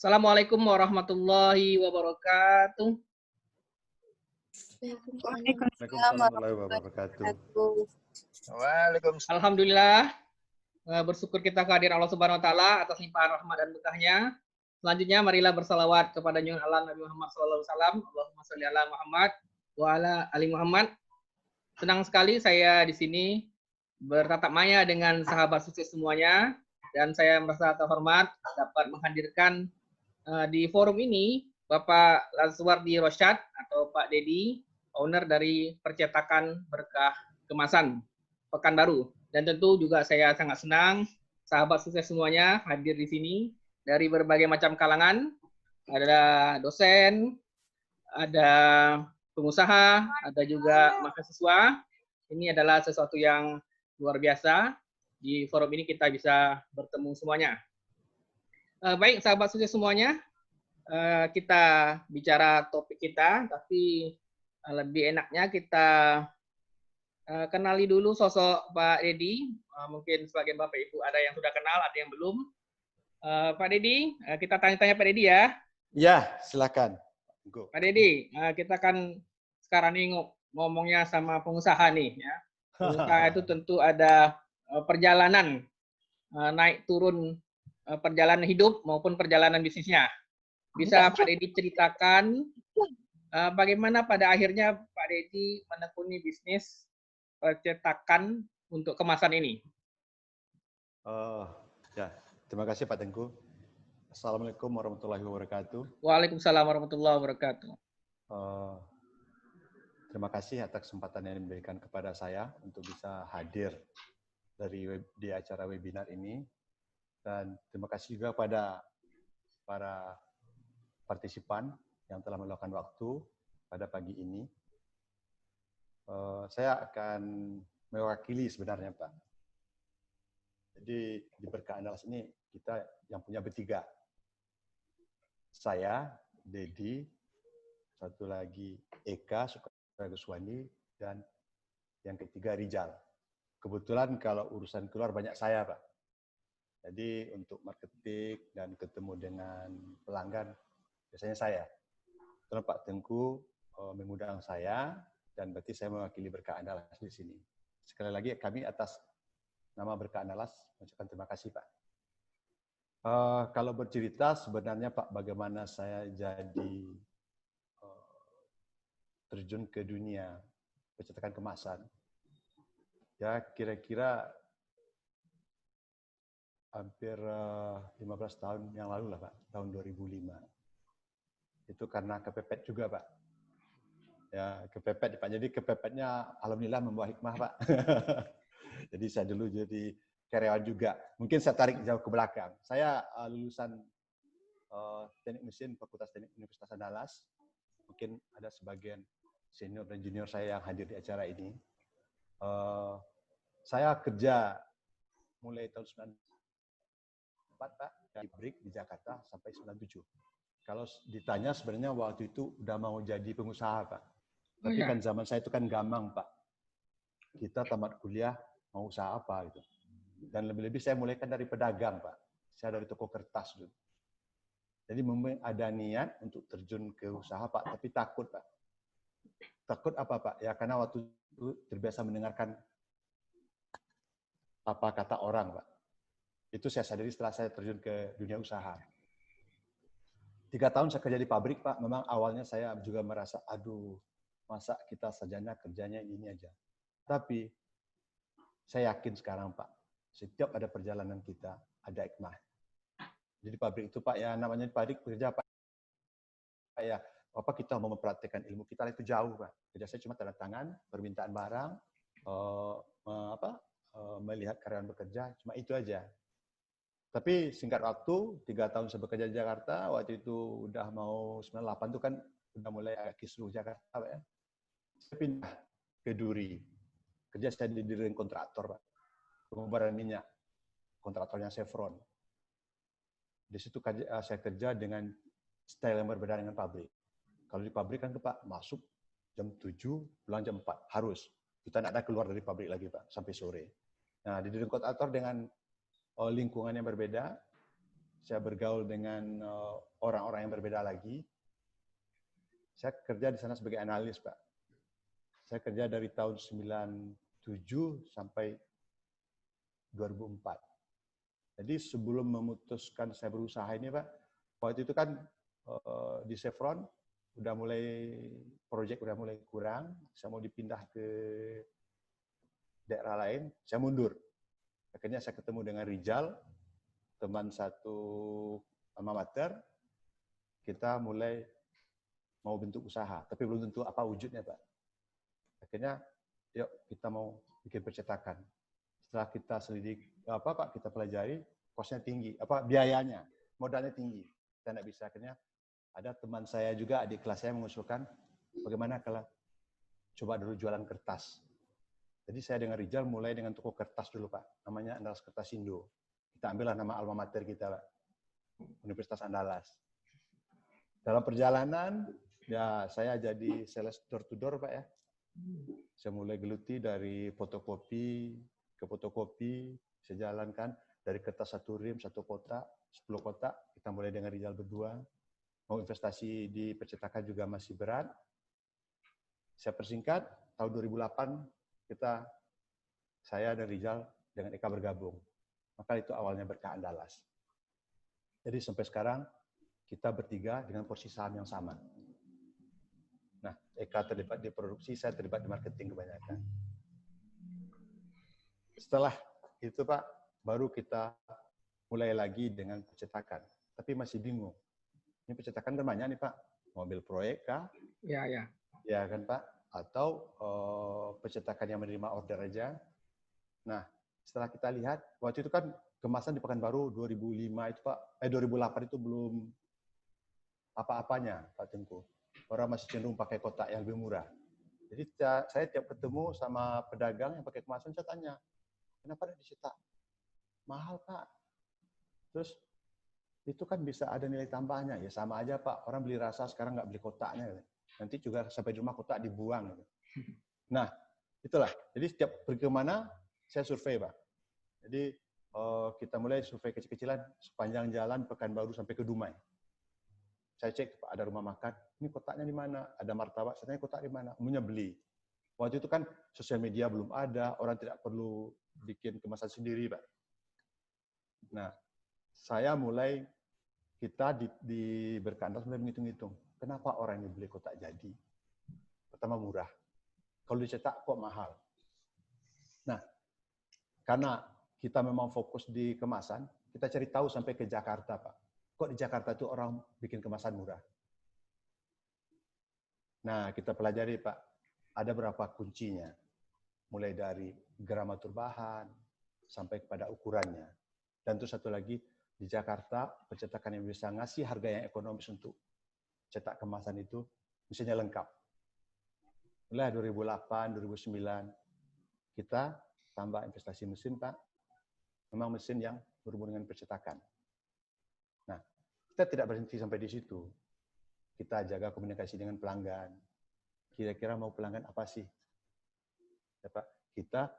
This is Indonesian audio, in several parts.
Assalamualaikum warahmatullahi wabarakatuh. Waalaikumsalam warahmatullahi wabarakatuh. Waalaikumsalam. Alhamdulillah, bersyukur kita kehadiran Allah Subhanahu wa taala atas limpahan rahmat dan berkahnya. Selanjutnya marilah bersalawat kepada junjungan Allah Nabi Muhammad SAW. Allahumma sholli ala Muhammad wa ala ali Muhammad. Senang sekali saya di sini bertatap maya dengan sahabat sukses semuanya, dan saya merasa terhormat dapat menghadirkan di forum ini Bapak Lanswardi Rosyad atau Pak Dedi, owner dari percetakan berkah kemasan Pekanbaru. Dan tentu juga saya sangat senang sahabat sukses semuanya hadir di sini dari berbagai macam kalangan. Ada dosen, ada pengusaha, ada juga mahasiswa. Ini adalah sesuatu yang luar biasa. Di forum ini kita bisa bertemu semuanya. Baik sahabat sukses semuanya, kita bicara topik kita, tapi lebih enaknya kita kenali dulu sosok Pak Dedi. Mungkin sebagian Bapak Ibu ada yang sudah kenal, ada yang belum. Pak Dedi, kita tanya-tanya Pak Dedi ya. Ya, silakan. Go. Pak Dedi, kita kan sekarang ini ngomongnya sama pengusaha nih ya. Pengusaha itu tentu ada perjalanan naik turun perjalanan hidup maupun perjalanan bisnisnya. Bisa Pak Dedi ceritakan bagaimana pada akhirnya Pak Dedi menekuni bisnis percetakan untuk kemasan ini? Ya, terima kasih Pak Tengku. Assalamualaikum warahmatullahi wabarakatuh. Waalaikumsalam warahmatullahi wabarakatuh. Terima kasih atas kesempatan yang diberikan kepada saya untuk bisa hadir di acara webinar ini. Dan terima kasih juga pada para partisipan yang telah meluangkan waktu pada pagi ini. Saya akan mewakili sebenarnya Pak. Jadi di Berkah Andalas ini kita yang punya bertiga. Saya, Dedi, satu lagi Eka Sukaraguswandi, dan yang ketiga Rijal. Kebetulan kalau urusan keluar banyak saya Pak. Jadi untuk marketing dan ketemu dengan pelanggan biasanya saya. Karena Pak Tengku mengundang saya, dan berarti saya mewakili Berkah Andalas di sini. Sekali lagi kami atas nama Berkah Andalas mengucapkan terima kasih Pak. Kalau bercerita sebenarnya Pak, bagaimana saya jadi terjun ke dunia percetakan kemasan. Ya kira-kira hampir 15 tahun yang lalu lah Pak, tahun 2005. Itu karena kepepet juga Pak. Ya kepepet Pak, jadi kepepetnya alhamdulillah membawa hikmah Pak. Jadi saya dulu jadi karyawan juga. Mungkin saya tarik jauh ke belakang. Saya lulusan teknik mesin Fakultas Teknik Universitas Andalas. Mungkin ada sebagian senior dan junior saya yang hadir di acara ini. Saya kerja mulai tahun 94 Pak, dari pabrik di Jakarta sampai 97. Kalau ditanya sebenarnya waktu itu udah mau jadi pengusaha Pak. Tapi kan zaman saya itu kan gamang Pak. Kita tamat kuliah mau usaha apa gitu. Dan lebih-lebih saya mulai kan dari pedagang Pak. Saya dari toko kertas dulu. Jadi memang ada niat untuk terjun ke usaha Pak, tapi takut Pak. Takut apa Pak? Ya karena waktu itu terbiasa mendengarkan apa kata orang Pak. Itu saya sadari setelah saya terjun ke dunia usaha. 3 tahun saya kerja di pabrik Pak, memang awalnya saya juga merasa, aduh, masa kita sarjana kerjanya ini aja. Tapi saya yakin sekarang Pak, setiap ada perjalanan kita, ada hikmah. Jadi pabrik itu Pak, ya namanya pabrik kerja Pak, ya apa kita mau mempraktikkan ilmu kita itu jauh Pak. Kerja saya cuma tanda tangan, permintaan barang, melihat karyawan bekerja, cuma itu aja. Tapi singkat waktu, 3 tahun saya bekerja di Jakarta, waktu itu udah mau 98 itu kan udah mulai kisruh Jakarta Pak ya. Saya pindah ke Duri. Kerja saya di ring kontraktor Pak. Pengobaran minyak. Kontraktornya Chevron. Di situ saya kerja dengan style yang berbeda dengan pabrik. Kalau di pabrik kan Pak, masuk jam 7, pulang jam 4. Harus. Kita tidak ada keluar dari pabrik lagi Pak, sampai sore. Nah, di ring kontraktor dengan lingkungan yang berbeda, saya bergaul dengan orang-orang yang berbeda lagi. Saya kerja di sana sebagai analis, Pak. Saya kerja dari tahun 97 sampai 2004. Jadi sebelum memutuskan saya berusaha ini, Pak, waktu itu kan di Chevron udah mulai proyek udah mulai kurang, saya mau dipindah ke daerah lain, saya mundur. Akhirnya saya ketemu dengan Rizal, teman satu alma mater, kita mulai mau bentuk usaha, tapi belum tentu apa wujudnya, Pak. Akhirnya, yuk kita mau bikin percetakan. Setelah kita selidik, Pak, kita pelajari, kosnya tinggi, biayanya, modalnya tinggi. Kita nggak bisa. Akhirnya ada teman saya juga, adik kelas saya mengusulkan, bagaimana kalau coba dulu jualan kertas. Jadi saya dengan Rizal mulai dengan toko kertas dulu, Pak. Namanya Andalas Kertas Indo. Kita ambillah nama alma mater kita, Pak. Universitas Andalas. Dalam perjalanan, ya saya jadi sales door to door, Pak ya. Saya mulai geluti dari fotokopi ke fotokopi, saya jalankan dari kertas satu rim, satu kotak, 10 kotak, kita mulai dengan Rizal berdua. Mau investasi di percetakan juga masih berat. Saya persingkat, tahun 2008 saya dan Rizal dengan Eka bergabung. Maka itu awalnya Berkah Andalas. Jadi sampai sekarang kita bertiga dengan porsi saham yang sama. Nah, Eka terlibat di produksi, saya terlibat di marketing kebanyakan. Setelah itu, Pak, baru kita mulai lagi dengan percetakan. Tapi masih bingung. Ini percetakan kan banyak nih, Pak. Mobil proyek kah? Ya, ya. Ya kan, Pak? Atau percetakan yang menerima order aja. Nah, setelah kita lihat, waktu itu kan kemasan di Pekanbaru 2005 itu, Pak, 2008 itu belum apa-apanya, Pak Tengku. Orang masih cenderung pakai kotak yang lebih murah. Jadi saya tiap ketemu sama pedagang yang pakai kemasan, saya tanya, kenapa ada dicetak? Mahal, Pak. Terus, itu kan bisa ada nilai tambahnya. Ya sama aja, Pak. Orang beli rasa, sekarang nggak beli kotaknya. Nanti juga sampai di rumah kotak dibuang. Nah, itulah. Jadi setiap pergi kemana, saya survei, Pak. Jadi kita mulai survei kecil-kecilan sepanjang jalan Pekanbaru sampai ke Dumai. Saya cek, Pak, ada rumah makan, ini kotaknya di mana? Ada martabak, saya tanya kotak di mana? Umumnya beli. Waktu itu kan sosial media belum ada, orang tidak perlu bikin kemasan sendiri, Pak. Nah, saya mulai, kita di Berkah Andalas mulai menghitung-hitung. Kenapa orang ini beli kotak jadi? Pertama murah. Kalau dicetak kok mahal? Nah, karena kita memang fokus di kemasan, kita cari tahu sampai ke Jakarta, Pak. Kok di Jakarta itu orang bikin kemasan murah? Nah, kita pelajari, Pak. Ada berapa kuncinya? Mulai dari gramatur bahan, sampai kepada ukurannya. Dan itu satu lagi, di Jakarta, percetakan yang bisa ngasih harga yang ekonomis untuk cetak kemasan itu, mesinnya lengkap. Mulai 2008, 2009, kita tambah investasi mesin, Pak. Memang mesin yang berhubungan dengan percetakan. Nah, kita tidak berhenti sampai di situ. Kita jaga komunikasi dengan pelanggan. Kira-kira mau pelanggan apa sih? Ya, Pak, kita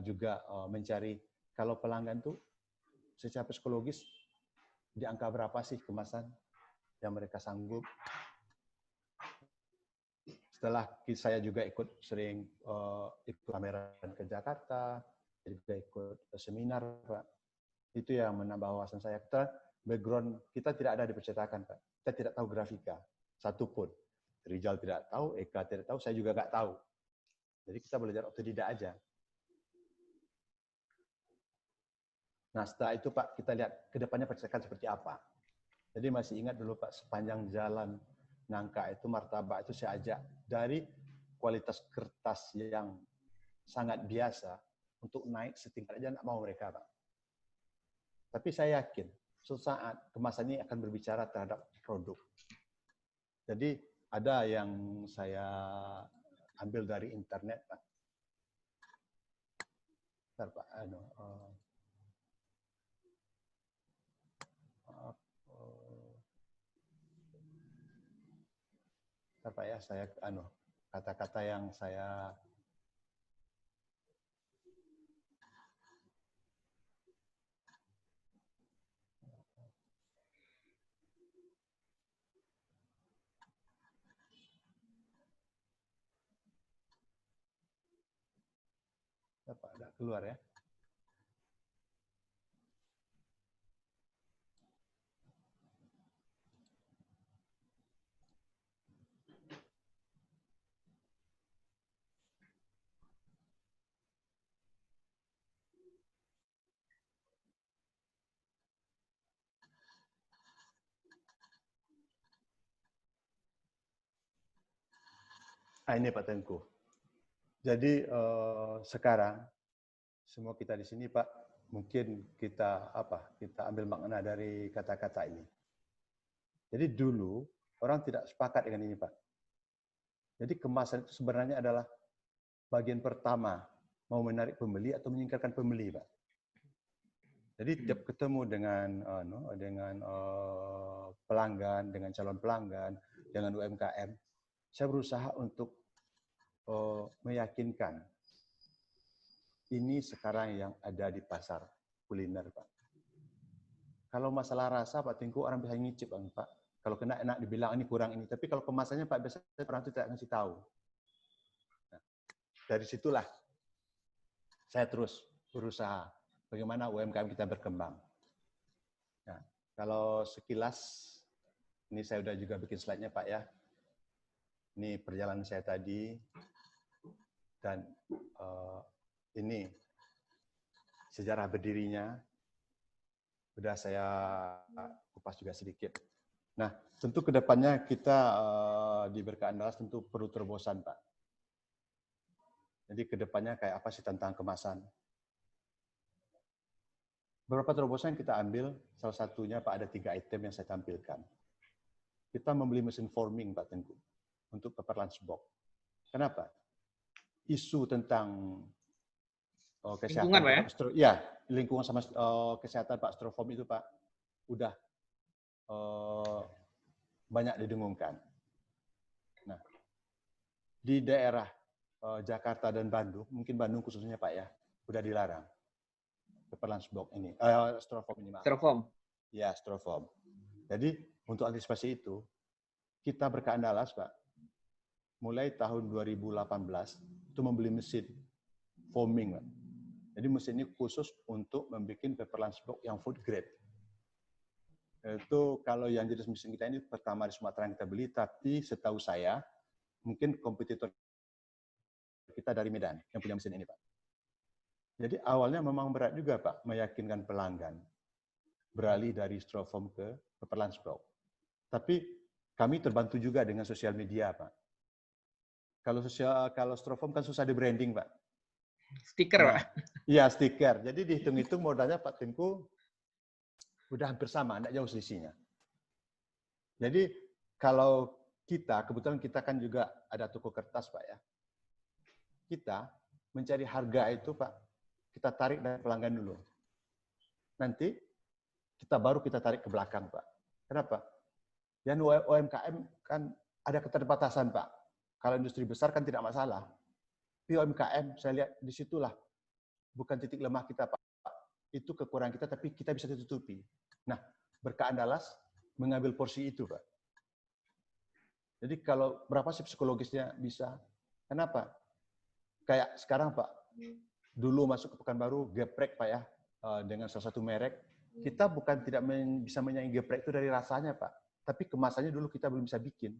juga mencari, kalau pelanggan tuh secara psikologis, di angka berapa sih kemasan yang mereka sanggup. Setelah saya juga ikut sering ikut pameran ke Jakarta, juga ikut seminar, Pak. Itu yang menambah wawasan saya. Background kita tidak ada di percetakan, Pak. Kita tidak tahu grafika, satupun. Rizal tidak tahu, Eka tidak tahu, saya juga nggak tahu. Jadi kita belajar otodidak aja. Nah, setelah itu, Pak, kita lihat ke depannya percetakan seperti apa. Jadi masih ingat dulu, Pak, sepanjang jalan Nangka itu, martabak itu saya ajak dari kualitas kertas yang sangat biasa untuk naik setingkat aja nggak mau mereka, Pak. Tapi saya yakin suatu saat kemasan ini akan berbicara terhadap produk. Jadi ada yang saya ambil dari internet, Pak. Bentar, Pak. Bentar, Pak ya, saya kata-kata yang saya keluar ya. Nah, ini Pak Tengku. Jadi sekarang semua kita di sini Pak, mungkin kita ambil makna dari kata-kata ini. Jadi dulu orang tidak sepakat dengan ini Pak. Jadi kemasan itu sebenarnya adalah bagian pertama, mau menarik pembeli atau menyingkirkan pembeli Pak. Jadi tiap ketemu dengan pelanggan, dengan calon pelanggan, dengan UMKM, saya berusaha untuk meyakinkan ini sekarang yang ada di pasar kuliner, Pak. Kalau masalah rasa, Pak Tengku, orang bisa ngicip, Pak. Kalau kena enak dibilang ini kurang ini, tapi kalau kemasannya Pak biasanya orang itu tidak ngasih tahu. Nah, dari situlah saya terus berusaha bagaimana UMKM kita berkembang. Nah, kalau sekilas ini saya udah juga bikin slide-nya Pak ya. Ini perjalanan saya tadi dan ini sejarah berdirinya. Sudah saya kupas juga sedikit. Nah, tentu ke depannya kita di Berkah Andalas tentu perlu terobosan, Pak. Jadi ke depannya kayak apa sih tentang kemasan. Beberapa terobosan yang kita ambil, salah satunya Pak ada 3 item yang saya tampilkan. Kita membeli mesin forming, Pak Tengku, untuk paper lunchbox. Kenapa? Isu tentang kesehatan, lingkungan, Pak, ya? Ya, lingkungan sama kesehatan Pak, Styrofoam itu Pak, udah banyak didengungkan. Nah, di daerah Jakarta dan Bandung, mungkin Bandung khususnya Pak ya, udah dilarang paper lunchbox ini, Styrofoam ini Pak. Styrofoam. Ya, Styrofoam. Jadi untuk antisipasi itu, kita Berkah Andalas Pak, mulai tahun 2018 itu membeli mesin foaming Pak. Jadi mesin ini khusus untuk membuat paper lunchbox yang food grade. Itu kalau yang jenis mesin kita ini pertama di Sumatera yang kita beli, tapi setahu saya mungkin kompetitor kita dari Medan yang punya mesin ini Pak. Jadi awalnya memang berat juga Pak meyakinkan pelanggan beralih dari Styrofoam ke paper lunchbox. Tapi kami terbantu juga dengan sosial media Pak. Kalau Styrofoam kan susah di branding Pak. Stiker, nah, Pak. Iya, stiker. Jadi dihitung-hitung modalnya Pak Tengku udah hampir sama, tidak jauh selisihnya. Jadi kalau kita, kebetulan kita kan juga ada toko kertas Pak ya. Kita mencari harga itu Pak, kita tarik dari pelanggan dulu. Nanti kita tarik ke belakang Pak. Kenapa? Yang UMKM kan ada keterbatasan Pak. Kalau industri besar kan tidak masalah. Tapi UMKM saya lihat disitulah bukan titik lemah kita Pak. Itu kekurangan kita, tapi kita bisa ditutupi. Nah, Berkah Andalas mengambil porsi itu Pak. Jadi kalau berapa sih psikologisnya bisa? Kenapa? Kayak sekarang Pak, dulu masuk ke Pekanbaru geprek Pak ya, dengan salah satu merek. Kita bukan tidak bisa menyaingi geprek itu dari rasanya Pak, tapi kemasannya dulu kita belum bisa bikin.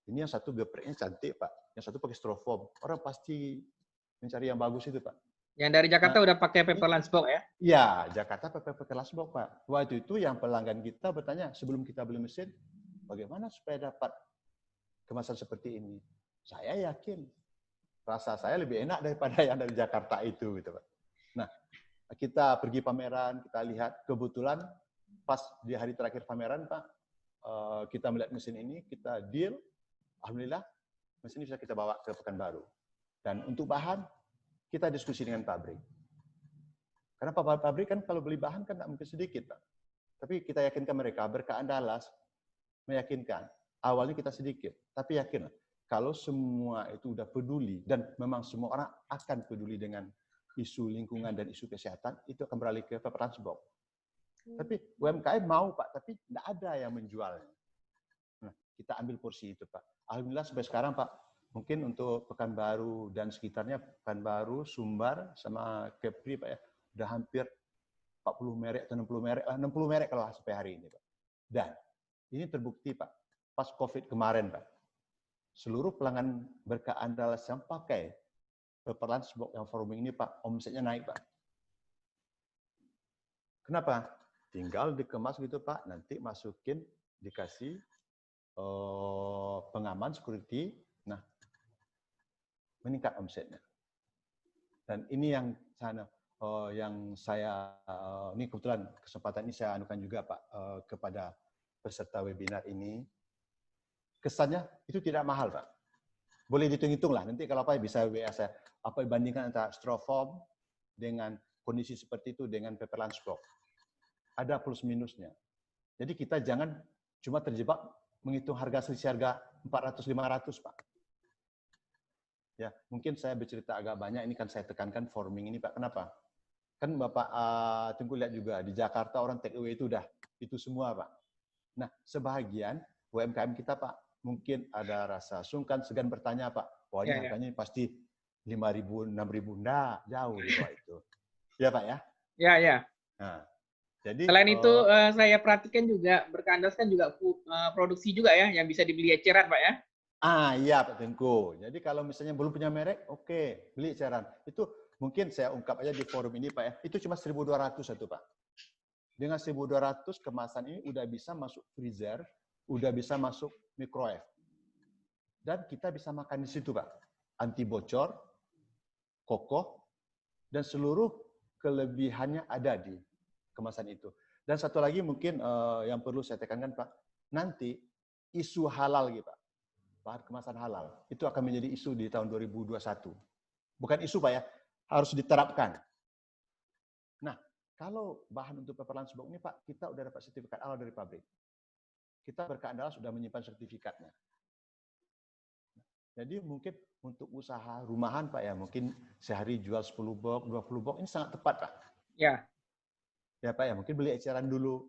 Ini yang satu gepreknya cantik Pak, yang satu pakai Styrofoam. Orang pasti mencari yang bagus itu Pak. Yang dari Jakarta udah pakai paper lunchbox ya? Iya, Jakarta pakai paper lunchbox Pak. Waktu itu yang pelanggan kita bertanya, sebelum kita beli mesin, bagaimana supaya dapat kemasan seperti ini? Saya yakin rasa saya lebih enak daripada yang dari Jakarta itu gitu Pak. Nah, kita pergi pameran, kita lihat, kebetulan pas di hari terakhir pameran Pak, kita melihat mesin ini, kita deal, alhamdulillah mesin ini bisa kita bawa ke Pekanbaru. Dan untuk bahan, kita diskusi dengan pabrik. Karena pabrik kan kalau beli bahan kan tidak mungkin sedikit Pak. Tapi kita yakinkan mereka, Berkah Andalas meyakinkan, awalnya kita sedikit, tapi yakinlah, kalau semua itu udah peduli, dan memang semua orang akan peduli dengan isu lingkungan dan isu kesehatan, itu akan beralih ke paper lunchbox. Tapi UMKM mau Pak, tapi tidak ada yang menjualnya. Nah, kita ambil porsi itu Pak. Alhamdulillah sampai sekarang Pak, mungkin untuk Pekanbaru dan sekitarnya, Pekanbaru, Sumbar, sama Kepri Pak ya, udah hampir 40 merek atau 60 merek, 60 merek kalau sampai hari ini Pak. Dan ini terbukti Pak, pas COVID kemarin Pak, seluruh pelanggan Berkah Andalas yang pakai Pepper Lunchbox yang foaming ini Pak, omsetnya naik Pak. Kenapa? Tinggal dikemas gitu Pak, nanti masukin, dikasih pengaman security, nah meningkat omsetnya. Dan ini yang saya ini kebetulan kesempatan ini saya anukan juga Pak kepada peserta webinar ini. Kesannya itu tidak mahal Pak. Boleh dihitung-hitung lah, nanti kalau apa bisa WA saya, apa bandingkan antara Strofoam dengan kondisi seperti itu dengan Pepper Lunchbox. Ada plus minusnya. Jadi kita jangan cuma terjebak menghitung harga selisih harga 400-500 Pak. Ya, mungkin saya bercerita agak banyak, ini kan saya tekankan forming ini Pak. Kenapa? Kan Bapak Tengku lihat juga, di Jakarta orang take away itu udah, itu semua Pak. Nah, sebahagian UMKM kita Pak, mungkin ada rasa sungkan, segan bertanya Pak, wah ini harganya pasti 5.000, 6.000, enggak, jauh di bawah itu. Ya Pak ya? Ya, ya. Nah, jadi selain itu saya perhatikan juga Berkah Andalas kan juga produksi juga ya, yang bisa dibeli eceran Pak ya? Iya Pak Tengku. Jadi kalau misalnya belum punya merek, oke, beli eceran. Itu mungkin saya ungkap aja di forum ini Pak ya, itu cuma 1.200 satu Pak. Dengan 1.200 kemasan ini udah bisa masuk freezer, udah bisa masuk microwave. Dan kita bisa makan di situ Pak. Anti bocor, kokoh, dan seluruh kelebihannya ada di kemasan itu. Dan satu lagi mungkin yang perlu saya tekankan Pak, nanti isu halal gitu Pak, bahan kemasan halal, itu akan menjadi isu di tahun 2021. Bukan isu Pak ya, harus diterapkan. Nah, kalau bahan untuk Pepper Lunchbox ini Pak, kita udah dapat sertifikat halal dari pabrik. Kita Berkah Andalas sudah menyimpan sertifikatnya. Jadi mungkin untuk usaha rumahan Pak ya, mungkin sehari jual 10 box, 20 box, ini sangat tepat Pak. Ya. Ya Pak ya, mungkin beli eceran dulu.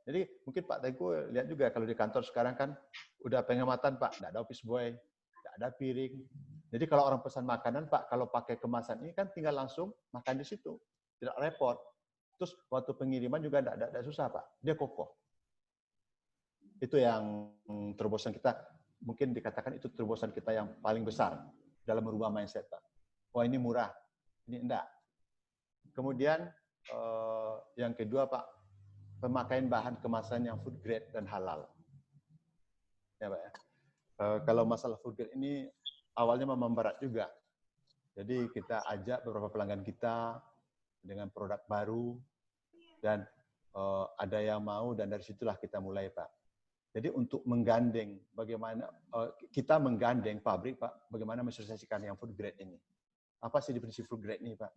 Jadi mungkin Pak Tengku lihat juga kalau di kantor sekarang kan udah pengamatan Pak, nggak ada office boy, nggak ada piring. Jadi kalau orang pesan makanan Pak, kalau pakai kemasan ini kan tinggal langsung makan di situ, tidak repot. Terus waktu pengiriman juga nggak susah Pak, dia kokoh. Itu yang terobosan kita, mungkin dikatakan itu terobosan kita yang paling besar dalam merubah mindset Pak. Wah ini murah, ini enggak. Kemudian yang kedua Pak, pemakaian bahan kemasan yang food grade dan halal. Ya Pak ya. Kalau masalah food grade ini awalnya memang berat juga. Jadi kita ajak beberapa pelanggan kita dengan produk baru dan ada yang mau dan dari situlah kita mulai Pak. Jadi untuk menggandeng bagaimana kita menggandeng pabrik Pak, bagaimana mensosialisasikan yang food grade ini. Apa sih definisi food grade ini Pak?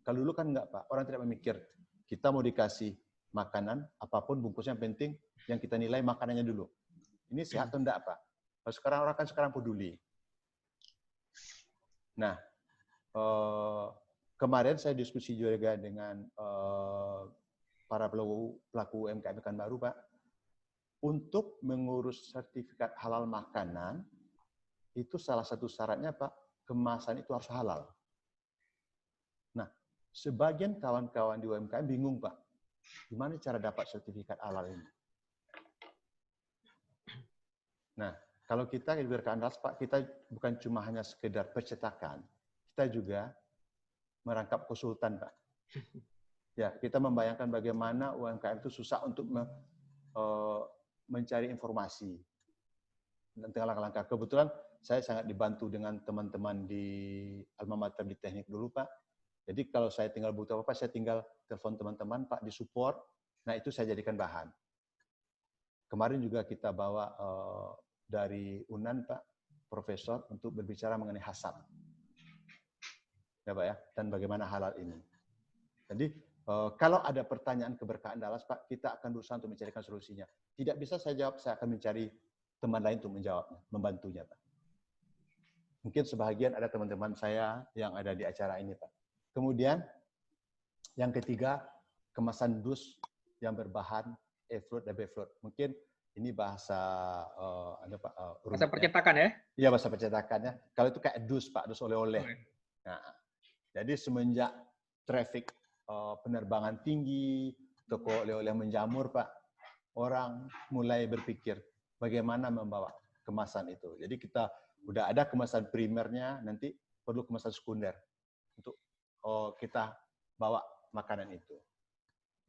Kalau dulu kan enggak Pak, orang tidak memikir kita mau dikasih makanan apapun bungkusnya, yang penting yang kita nilai makanannya dulu. Ini sehat atau enggak Pak? Sekarang orang kan sekarang peduli. Nah, kemarin saya diskusi juga dengan para pelaku UMKM Pekanbaru Pak. Untuk mengurus sertifikat halal makanan, itu salah satu syaratnya Pak, kemasan itu harus halal. Nah, sebagian kawan-kawan di UMKM bingung Pak, gimana cara dapat sertifikat halal ini? Nah, kalau kita di Berkah Andalas Pak, kita bukan cuma hanya sekedar percetakan, kita juga merangkap konsultan Pak. Ya, kita membayangkan bagaimana UMKM itu susah untuk mencari informasi dan langkah-langkah. Kebetulan saya sangat dibantu dengan teman-teman di Alma Mater di teknik dulu Pak. Jadi kalau saya tinggal butuh apa, saya tinggal telepon teman-teman Pak di support. Nah itu saya jadikan bahan. Kemarin juga kita bawa dari UNAN Pak, profesor untuk berbicara mengenai hasab. Ya Pak ya, dan bagaimana halal ini. Jadi kalau ada pertanyaan ke Berkah Andalas Pak, kita akan berusaha untuk mencarikan solusinya. Tidak bisa saya jawab, saya akan mencari teman lain untuk menjawabnya, membantunya Pak. Mungkin sebahagian ada teman-teman saya yang ada di acara ini Pak. Kemudian yang ketiga, kemasan dus yang berbahan e-fruit dan B-fruit. Mungkin ini bahasa Bahasa rumitnya. percetakan ya? Iya, bahasa percetakannya. Kalau itu kayak dus, Pak, dus oleh-oleh. Oke. Nah, jadi semenjak traffic penerbangan tinggi, toko oleh-oleh menjamur, Pak, orang mulai berpikir bagaimana membawa kemasan itu. Jadi kita udah ada kemasan primernya, nanti perlu kemasan sekunder untuk kita bawa makanan itu.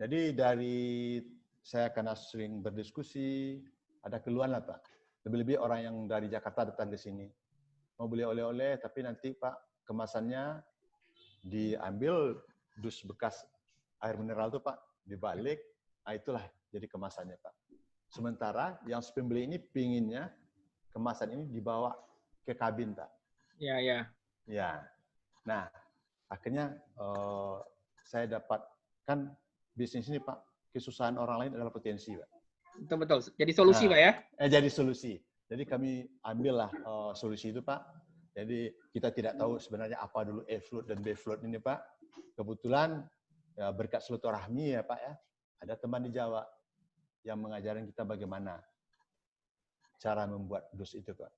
Jadi dari saya karena sering berdiskusi, ada keluhan lah Pak. Lebih-lebih orang yang dari Jakarta datang ke sini. Mau beli oleh-oleh, tapi nanti Pak kemasannya diambil dus bekas air mineral itu Pak, dibalik, nah itulah jadi kemasannya Pak. Sementara yang pembeli ini pinginnya kemasan ini dibawa ke kabin Pak. Ya, ya. Ya. Nah, akhirnya saya dapat kan bisnis ini Pak, kesusahan orang lain adalah potensi Pak. Betul-betul. Jadi solusi Pak ya? Jadi solusi. Jadi kami ambillah solusi itu Pak. Jadi kita tidak tahu sebenarnya apa dulu E-float dan B-float ini Pak. Kebetulan ya, berkat silaturahmi ya Pak ya, ada teman di Jawa yang mengajarin kita bagaimana cara membuat dus itu Pak.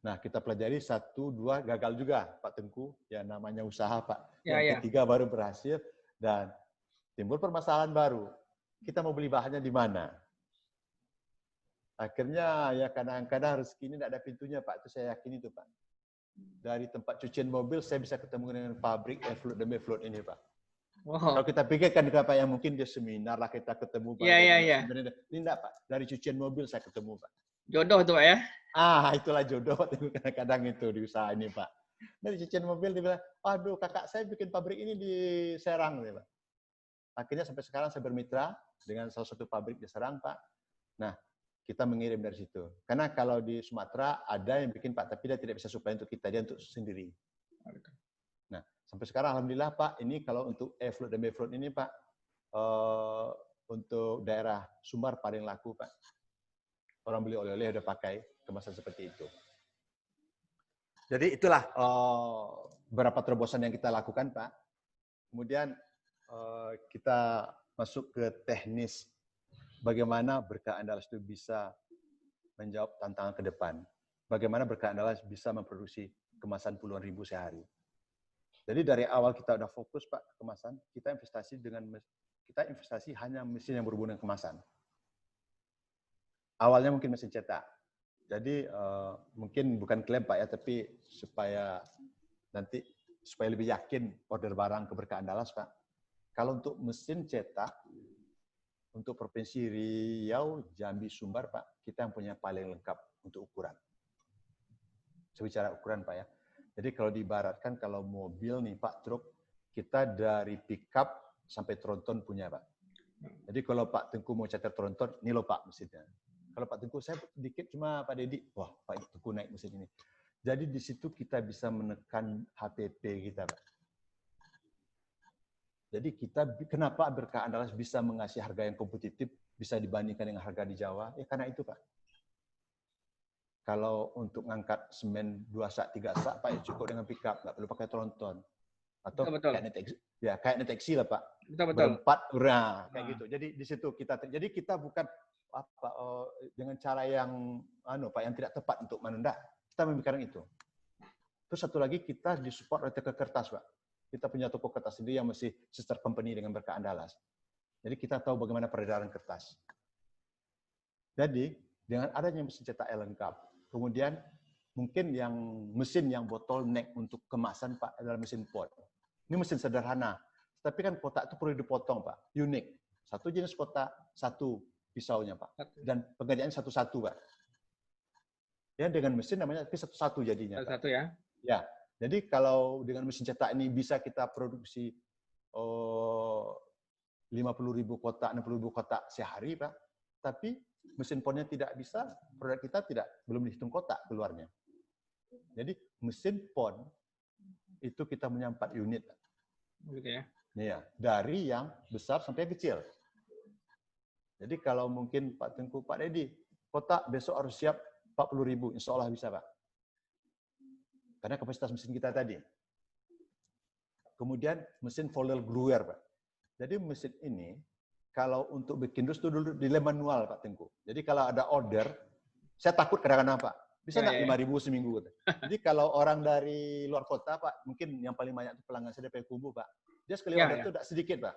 Nah, kita pelajari 1, 2, gagal juga Pak Tengku, ya namanya usaha Pak. Ya, Yang ketiga baru berhasil dan timbul permasalahan baru. Kita mau beli bahannya di mana? Akhirnya ya kadang-kadang rezeki ini tidak ada pintunya Pak, itu saya yakin itu Pak. Dari tempat cucian mobil saya bisa ketemu dengan pabrik E-float dan B-float ini Pak. Wow. Kalau kita pikirkan Pak yang mungkin dia seminar lah kita ketemu Pak. Iya. Ini enggak Pak, dari cucian mobil saya ketemu Pak. Jodoh tuh Pak ya? Itulah jodoh kadang-kadang itu di usaha ini Pak. Dari cucian mobil dia bilang, aduh kakak saya bikin pabrik ini di Serang nih Pak. Akhirnya sampai sekarang saya bermitra dengan salah satu pabrik di Serang Pak. Nah, kita mengirim dari situ. Karena kalau di Sumatera ada yang bikin Pak, tapi dia tidak bisa supply untuk kita, dia untuk sendiri. Nah, sampai sekarang Alhamdulillah Pak, ini kalau untuk E-float dan B-float ini Pak, untuk daerah Sumbar paling laku Pak. Orang beli oleh-oleh udah pakai kemasan seperti itu. Jadi itulah beberapa terobosan yang kita lakukan Pak. Kemudian kita masuk ke teknis bagaimana Berkah Andalas itu bisa menjawab tantangan ke depan. Bagaimana Berkah Andalas bisa memproduksi kemasan puluhan ribu sehari. Jadi dari awal kita udah fokus Pak ke kemasan, kita investasi hanya mesin yang berhubungan dengan kemasan. Awalnya mungkin mesin cetak. Jadi mungkin bukan klaim Pak ya, tapi supaya lebih yakin order barang ke Berkah Andalas Pak. Kalau untuk mesin cetak, untuk Provinsi Riau, Jambi, Sumbar, Pak, kita yang punya paling lengkap untuk ukuran. Saya bicara ukuran, Pak ya. Jadi kalau diibaratkan kalau mobil nih, Pak, truk, kita dari pickup sampai tronton punya, Pak. Jadi kalau Pak Tengku mau cetak tronton, ini loh Pak mesinnya. Kalau Pak Tengku, saya dikit cuma Pak Dedi, wah Pak Tengku naik mesin ini. Jadi di situ kita bisa menekan HPP kita, Pak. Jadi kenapa Berkah Andalas bisa mengasih harga yang kompetitif, bisa dibandingkan dengan harga di Jawa? Ya karena itu Pak. Kalau untuk ngangkat semen 2 sak, 3 sak, Pak, ya cukup dengan pickup, nggak perlu pakai tronton. Atau betul. kayak neteksi lah Pak. Betul. Berempat, kayak gitu. Jadi di situ kita bukan dengan cara yang Pak yang tidak tepat untuk menunda. Kita memikirkan itu. Terus satu lagi kita disupport oleh toko kertas Pak. Kita punya toko kertas sendiri yang masih sister company dengan Berkah Andalas. Jadi kita tahu bagaimana peredaran kertas. Jadi dengan adanya mesin cetak yang lengkap, kemudian mungkin mesin yang bottleneck untuk kemasan Pak adalah mesin pot. Ini mesin sederhana, tapi kan kotak itu perlu dipotong Pak, unik. Satu jenis kotak, satu pisaunya Pak, dan pengerjaannya satu-satu Pak. Ya dengan mesin namanya satu-satu jadinya. Satu ya. Ya, jadi kalau dengan mesin cetak ini bisa kita produksi 50.000 kotak, 60.000 kotak sehari Pak, tapi mesin ponnya tidak bisa, produk kita belum dihitung kotak keluarnya. Jadi mesin pon itu kita punya 4 unit. Gitu ya. Ya, dari yang besar sampai yang kecil. Jadi kalau mungkin Pak Tengku, Pak Dedi, kotak besok harus siap 40.000, insya Allah bisa Pak. Karena kapasitas mesin kita tadi. Kemudian mesin folder gluer Pak. Jadi mesin ini kalau untuk bikin dus itu dulu di lem manual Pak Tengku. Jadi kalau ada order, saya takut kadang-kadang Pak, bisa nggak 5.000 seminggu? Gitu. Jadi kalau orang dari luar kota Pak, mungkin yang paling banyak itu pelanggan saya dari Kubu Pak, dia sekali order itu tidak sedikit Pak.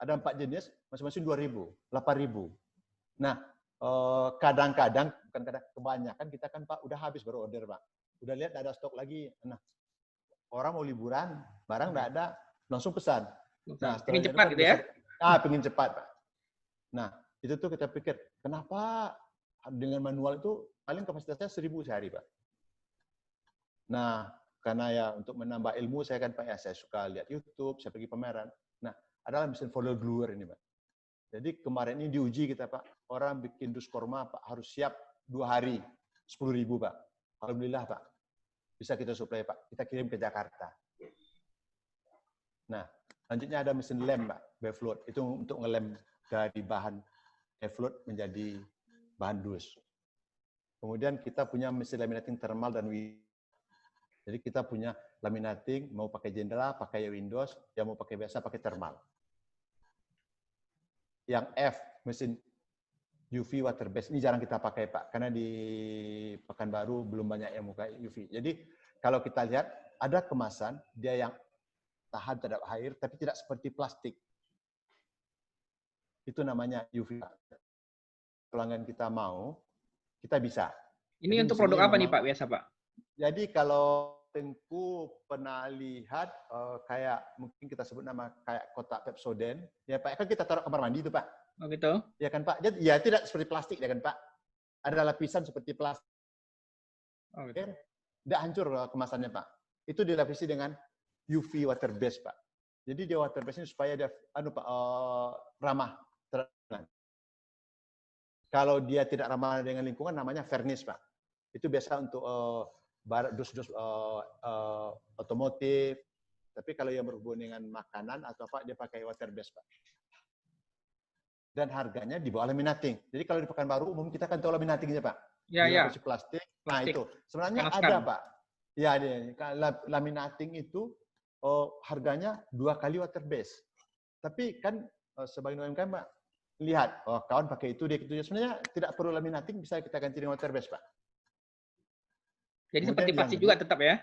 Ada 4 jenis, masing-masing 2.000, 8.000. Nah, kadang-kadang, bukan kadang, kebanyakan kita kan Pak, udah habis baru order Pak. Udah lihat ada stok lagi. Nah, orang mau liburan, barang nggak ada, langsung pesan. Nah, pengen cepat gitu ya? Pengen cepat Pak. Nah, itu tuh kita pikir, kenapa dengan manual itu paling kapasitasnya 1.000 sehari Pak. Nah, karena ya untuk menambah ilmu saya kan Pak ya, saya suka lihat YouTube, saya pergi pameran. Nah, adalah mesin folder gluer ini Pak. Jadi kemarin ini diuji kita Pak, orang bikin dus korma Pak harus siap 2 hari, 10.000 Pak. Alhamdulillah Pak, bisa kita suplai Pak, kita kirim ke Jakarta. Nah, selanjutnya ada mesin lem Pak, Befloat, itu untuk ngelem dari bahan Befloat menjadi bahan dus. Kemudian kita punya mesin laminating thermal dan jadi kita punya laminating, mau pakai jendela, pakai Windows, yang mau pakai biasa pakai thermal. Yang F, mesin UV water base, ini jarang kita pakai Pak, karena di Pekanbaru belum banyak yang pakai UV. Jadi kalau kita lihat, ada kemasan, dia yang tahan terhadap air, tapi tidak seperti plastik. Itu namanya UV. Pelanggan kita mau, kita bisa. Ini jadi untuk produk apa nih Pak, biasa Pak? Jadi kalau Tengku pernah lihat kayak mungkin kita sebut nama kayak kotak Pepsodent, ya Pak, kan kita taruh kamar mandi itu Pak. Oh gitu? Ya kan Pak, jadi, ya tidak seperti plastik ya kan Pak. Ada lapisan seperti plastik. Oh, gitu. Tidak hancur kemasannya Pak. Itu dilapisi dengan UV water base Pak. Jadi dia water base ini supaya dia ramah terhadap. Kalau dia tidak ramah dengan lingkungan namanya vernis Pak. Itu biasa untuk dus-dus otomotif. Tapi kalau yang berhubungan dengan makanan atau apa, dia pakai water base Pak. Dan harganya di bawah laminating. Jadi kalau di Pekanbaru umum kita kan tahu laminatingnya Pak. Ya. Plastik. Nah itu sebenarnya ada Pak. Ya, laminating itu harganya 2 kali water base. Tapi kan sebagai UMKM Pak, lihat, kawan pakai itu, dia itu. Sebenarnya tidak perlu laminating, bisa kita ganti dengan water base Pak. Jadi kemudian seperti plastik juga tetap ya?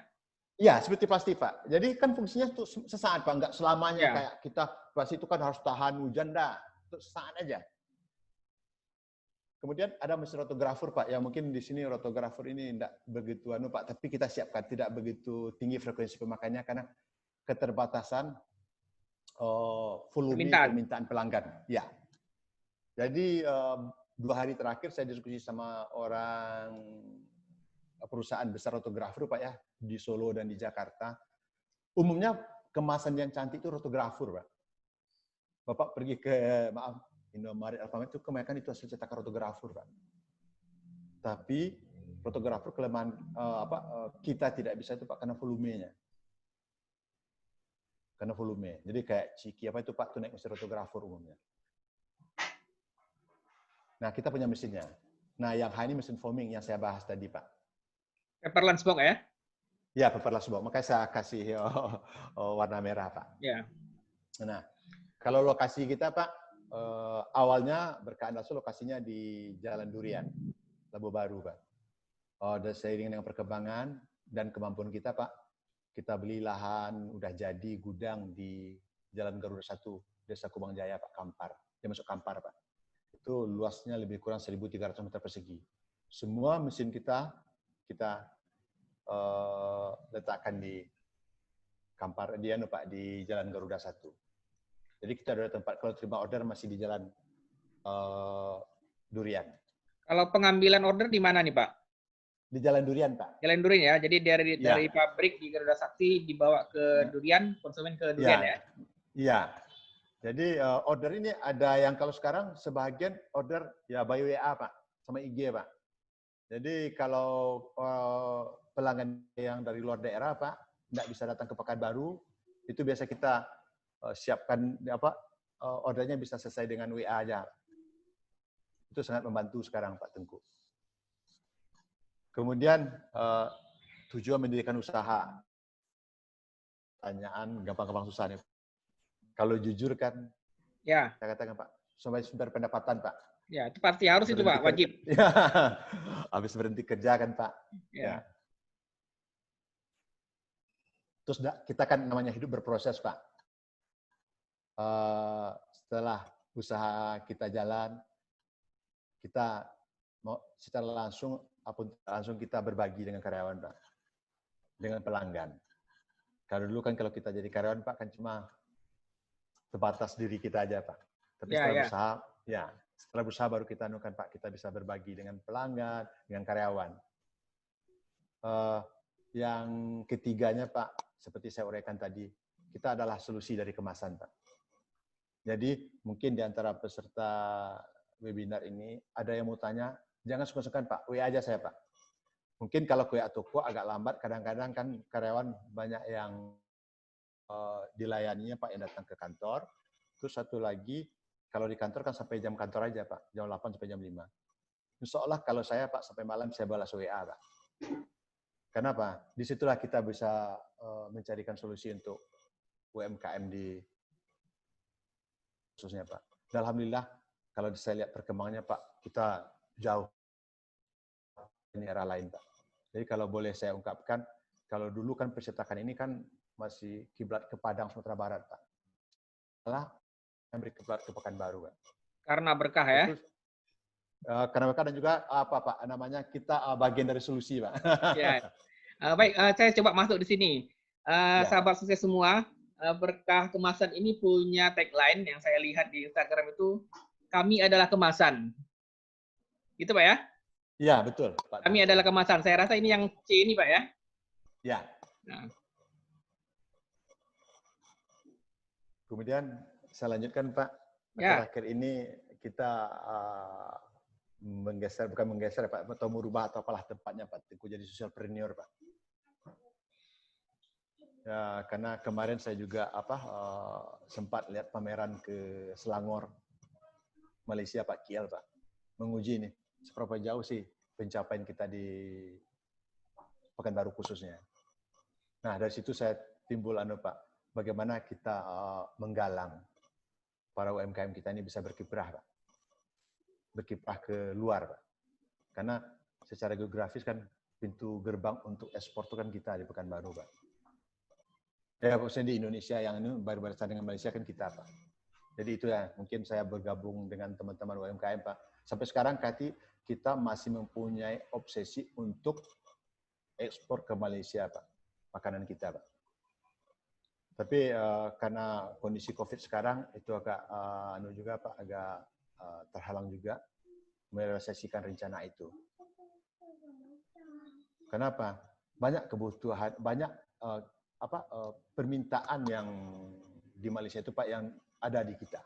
Iya, seperti plastik Pak. Jadi kan fungsinya tuh sesaat Pak, nggak selamanya kayak kita plastik itu kan harus tahan hujan, dah. Sesaat aja. Kemudian ada mesin rotografer Pak, yang mungkin di sini rotografer ini tidak begitu Pak, tapi kita siapkan tidak begitu tinggi frekuensi pemakaiannya karena keterbatasan volume permintaan pelanggan. Ya. Jadi 2 hari terakhir saya diskusi sama orang perusahaan besar rotografer Pak ya, di Solo dan di Jakarta. Umumnya kemasan yang cantik itu rotografer Pak. Bapak pergi ke, maaf, Indomaret, Alfamart itu kebanyakan itu hasil cetakan rotografer Pak. Tapi rotografer kelemahan kita tidak bisa itu Pak karena volumenya. Karena volume. Jadi kayak Ciki apa itu Pak, itu naik mesin rotografer umumnya. Nah, kita punya mesinnya. Nah, yang ini mesin foaming yang saya bahas tadi Pak. Paperless box ya? Ya, paperless box. Makanya saya kasih warna merah Pak. Ya. Nah, kalau lokasi kita Pak, awalnya Berkah Andasul lokasinya di Jalan Durian, Labu Baru Pak. Dan seiring dengan perkembangan dan kemampuan kita Pak, kita beli lahan, udah jadi gudang di Jalan Garuda 1, Desa Kubang Jaya Pak, Kampar. Dia masuk Kampar Pak. Itu luasnya lebih kurang 1.300 meter persegi. Semua mesin kita letakkan di Kampar, Pak, di Jalan Garuda 1. Jadi kita ada tempat, kalau terima order masih di Jalan Durian. Kalau pengambilan order di mana nih Pak? Di Jalan Durian Pak. Jalan Durian ya, jadi dari pabrik di Garuda Sakti dibawa ke Durian, konsumen ke Durian ya? Iya. Jadi order ini ada yang kalau sekarang sebagian order ya by WA Pak, sama IG Pak. Jadi kalau pelanggan yang dari luar daerah Pak, nggak bisa datang ke Pekanbaru, itu biasa kita siapkan ordernya bisa selesai dengan WA aja. Itu sangat membantu sekarang Pak Tengku. Kemudian tujuan mendirikan usaha. Pertanyaan gampang-gampang susah nih. Kalau jujur kan, saya katakan Pak, sumber pendapatan, Pak. Ya, itu pasti harus itu, Berhenti Pak, wajib. Ya, habis berhenti kerja kan, Pak. Ya. Ya. Terus kita kan namanya hidup berproses, Pak. Setelah usaha kita jalan, kita mau secara langsung kita berbagi dengan karyawan, Pak, dengan pelanggan. Kalau dulu kan kalau kita jadi karyawan, Pak, kan cuma sebatas diri kita aja, Pak. Tapi setelah berusaha baru kita anukan, Pak, kita bisa berbagi dengan pelanggan, dengan karyawan. Yang ketiganya, Pak, seperti saya uraikan tadi, kita adalah solusi dari kemasan, Pak. Jadi mungkin di antara peserta webinar ini ada yang mau tanya, jangan sungkan-sungkan, Pak, WA aja saya, Pak. Mungkin kalau WA toko agak lambat, kadang-kadang kan karyawan banyak yang dilayaninya, Pak, yang datang ke kantor. Terus satu lagi, kalau di kantor kan sampai jam kantor aja, Pak, jam 8 sampai jam 5. Insya Allah kalau saya, Pak, sampai malam saya balas WA, Pak. Kenapa? Disitulah kita bisa mencarikan solusi untuk UMKM di khususnya, Pak. Dan alhamdulillah, kalau saya lihat perkembangannya, Pak, kita jauh di era lain, Pak. Jadi kalau boleh saya ungkapkan, kalau dulu kan percetakan ini kan masih kiblat ke Padang, Sumatera Barat, Pak. Setelah memberi kiblat ke Pekanbaru, Pak. Karena berkah ya. Terus, karena berkah dan juga apa, Pak, namanya kita bagian dari solusi, Pak. Ya. Baik, saya coba masuk di sini. Ya. Sahabat sukses semua, Berkah Kemasan ini punya tagline yang saya lihat di Instagram itu, kami adalah kemasan. Gitu, Pak ya? Iya, betul, Pak. Kami adalah kemasan. Saya rasa ini yang C ini, Pak ya? Ya. Nah. Kemudian saya lanjutkan, Pak. Ya. Akhir-akhir ini kita bukan menggeser, Pak, atau merubah atau apalah tempatnya, Pak, Tengku jadi socialpreneur, Pak. Ya, karena kemarin saya juga sempat lihat pameran ke Selangor, Malaysia, Pak, KL, Pak, menguji nih seberapa jauh sih pencapaian kita di Pekanbaru khususnya. Nah, dari situ saya timbul Pak, bagaimana kita menggalang para UMKM kita ini bisa berkiprah, Pak. Berkiprah ke luar, Pak. Karena secara geografis kan pintu gerbang untuk ekspor itu kan kita di Pekanbaru, Pak. Ya, khususnya di Indonesia yang ini barisan dengan Malaysia kan kita, Pak. Jadi itu ya, mungkin saya bergabung dengan teman-teman UMKM, Pak. Sampai sekarang kita masih mempunyai obsesi untuk ekspor ke Malaysia, Pak. Makanan kita, Pak. Tapi karena kondisi COVID sekarang itu agak juga, Pak, agak terhalang juga merealisasikan rencana itu. Kenapa? Banyak kebutuhan, banyak permintaan yang di Malaysia itu, Pak, yang ada di kita.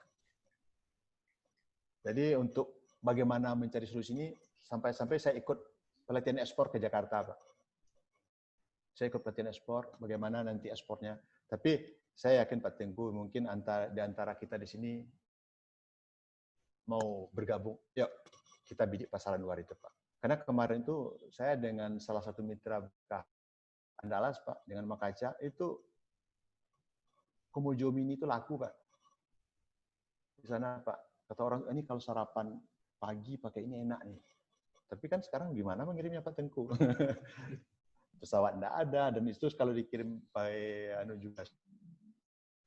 Jadi untuk bagaimana mencari solusi ini, sampai-sampai saya ikut pelatihan ekspor ke Jakarta, Pak. Saya ikut pelatihan ekspor, bagaimana nanti ekspornya. Tapi saya yakin, Pak Tengku, mungkin di antara kita di sini mau bergabung, yuk kita bidik pasaran luar itu, Pak. Karena kemarin itu saya dengan salah satu mitra Andalas, Pak, dengan Makaca, itu Komojo Mini itu laku, Pak. Di sana, Pak, kata orang, ini kalau sarapan pagi pakai ini enak nih. Tapi kan sekarang gimana mengirimnya, Pak Tengku? Pesawat enggak ada, dan itu kalau dikirim by juga.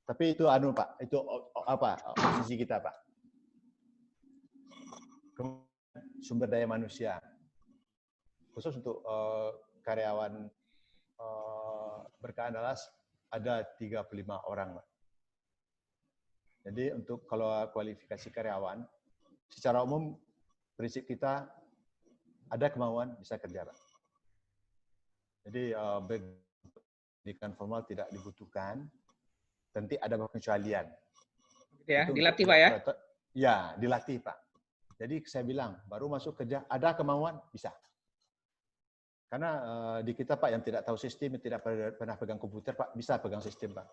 Tapi itu Pak, itu posisi kita, Pak. Sumber daya manusia. Khusus untuk karyawan Berkah Andalas ada 35 orang, Pak. Jadi untuk kalau kualifikasi karyawan, secara umum prinsip kita ada kemauan bisa kerja, Pak. Jadi pendidikan formal tidak dibutuhkan, nanti ada pengecualian. Ya, dilatih, Pak ya? Ya, dilatih, Pak. Jadi saya bilang, baru masuk kerja, ada kemauan, bisa. Karena di kita, Pak, yang tidak tahu sistem, yang tidak pernah pegang komputer, Pak, bisa pegang sistem, Pak.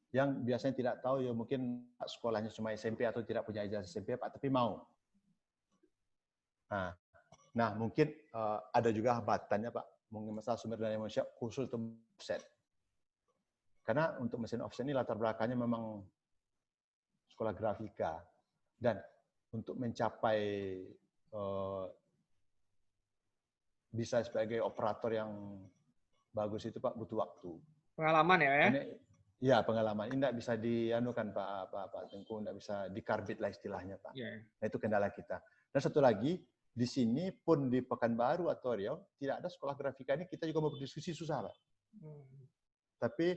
Yang biasanya tidak tahu, ya mungkin sekolahnya cuma SMP atau tidak punya ijazah SMP, Pak, tapi mau. Nah mungkin ada juga hambatannya, Pak, mungkin masalah sumber daya manusia khusus untuk offset. Karena untuk mesin offset ini latar belakangnya memang sekolah grafika. Dan untuk mencapai bisa sebagai operator yang bagus itu Pak butuh waktu. Pengalaman ya? Ini, ya pengalaman. Ini tidak bisa dianukan Pak Tengku, tidak bisa dikarbit lah istilahnya Pak. Yeah. Nah itu kendala kita. Dan satu lagi, di sini pun di Pekanbaru atau Riau tidak ada sekolah grafika ini, kita juga mau berdiskusi susah Pak. Tapi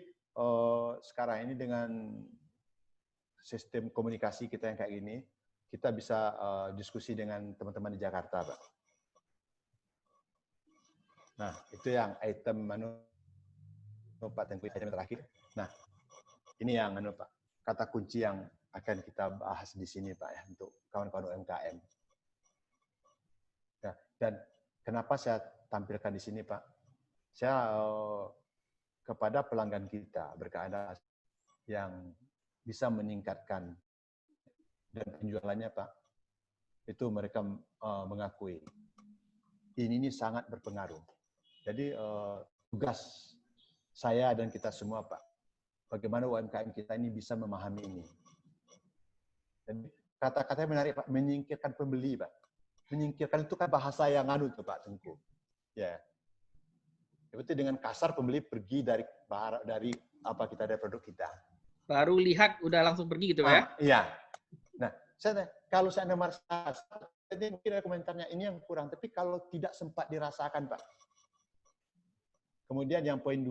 sekarang ini dengan sistem komunikasi kita yang kayak gini, kita bisa diskusi dengan teman-teman di Jakarta Pak. Nah itu yang item Pak Tengku, item terakhir. Nah ini yang Pak, kata kunci yang akan kita bahas di sini Pak ya, untuk kawan-kawan UMKM. Ya, dan kenapa saya tampilkan di sini Pak? Saya kepada pelanggan kita berkeadaan yang bisa meningkatkan dan penjualannya Pak, itu mereka mengakui ini sangat berpengaruh. Jadi tugas saya dan kita semua Pak, bagaimana UMKM kita ini bisa memahami ini. Dan kata-katanya menarik Pak, menyingkirkan pembeli Pak. Menyingkirkan itu kan bahasa yang tuh Pak Tengku. Ya. Berarti dengan kasar pembeli pergi dari apa kita dari produk kita. Baru lihat udah langsung pergi gitu ya? Iya. Nah, kalau saya merasa, jadi mungkin ada komentarnya ini yang kurang, tapi kalau tidak sempat dirasakan Pak. Kemudian yang poin 2,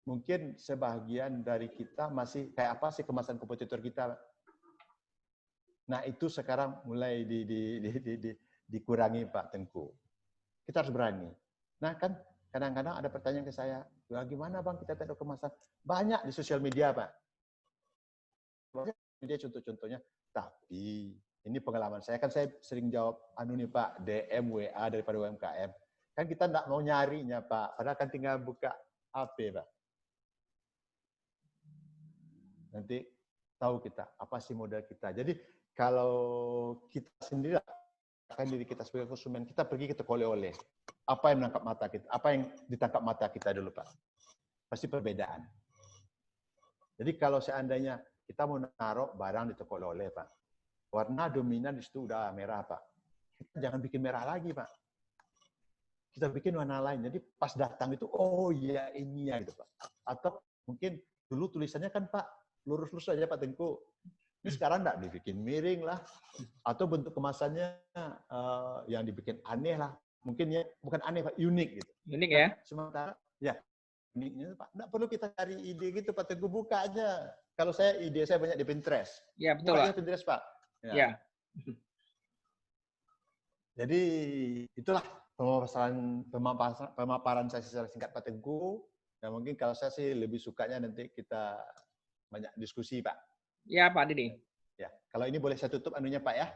mungkin sebagian dari kita masih kayak apa sih kemasan kompetitor kita. Nah itu sekarang mulai dikurangi Pak Tengku. Kita harus berani. Nah kan kadang-kadang ada pertanyaan ke saya, gimana Bang kita taruh kemasan? Banyak di sosial media Pak. Banyak media contoh-contohnya. Tapi ini pengalaman saya, kan saya sering jawab Pak, DM, WA daripada UMKM. Kan kita nggak mau nyarinya Pak, padahal kan tinggal buka HP Pak. Nanti tahu kita, apa sih modal kita. Jadi kalau kita sendiri akan diri kita sebagai konsumen, kita pergi ke toko oleh-oleh. Apa yang menangkap mata kita? Apa yang ditangkap mata kita dulu Pak? Pasti perbedaan. Jadi kalau seandainya kita mau naruh barang di toko oleh-oleh Pak, warna dominan di situ udah merah Pak. Kita jangan bikin merah lagi Pak. Kita bikin warna lain. Jadi pas datang itu, oh iya ini ya gitu Pak. Atau mungkin dulu tulisannya kan Pak, lurus-lurus aja Pak Tengku. Ini sekarang enggak dibikin miring lah, atau bentuk kemasannya yang dibikin aneh lah. Mungkin ya bukan aneh Pak, unik gitu. Unik ya? Sementara ya uniknya Pak, enggak perlu kita cari ide gitu Pak Tengku, buka aja. Kalau ide saya banyak di Pinterest. Ya betul Pak. Pinterest Pak. Ya. Jadi itulah pemaparan saya secara singkat Pak Tengku. Dan mungkin kalau saya sih lebih sukanya nanti kita banyak diskusi Pak. Ya Pak Didi. Ya, kalau ini boleh saya tutup anunya Pak ya,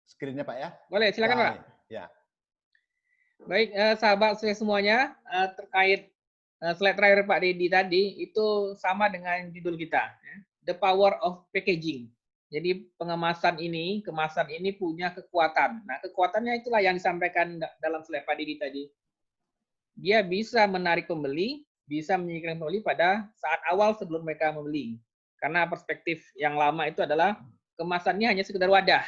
screen-nya Pak ya. Boleh, silakan Pak. Ya. Baik, sahabat semuanya, terkait slide terakhir Pak Didi tadi, itu sama dengan judul kita, ya. The Power of Packaging. Jadi kemasan ini punya kekuatan. Nah, kekuatannya itulah yang disampaikan dalam slide Pak Didi tadi. Dia bisa menarik pembeli, bisa menyingkirkan pembeli pada saat awal sebelum mereka membeli. Karena perspektif yang lama itu adalah kemasannya hanya sekedar wadah,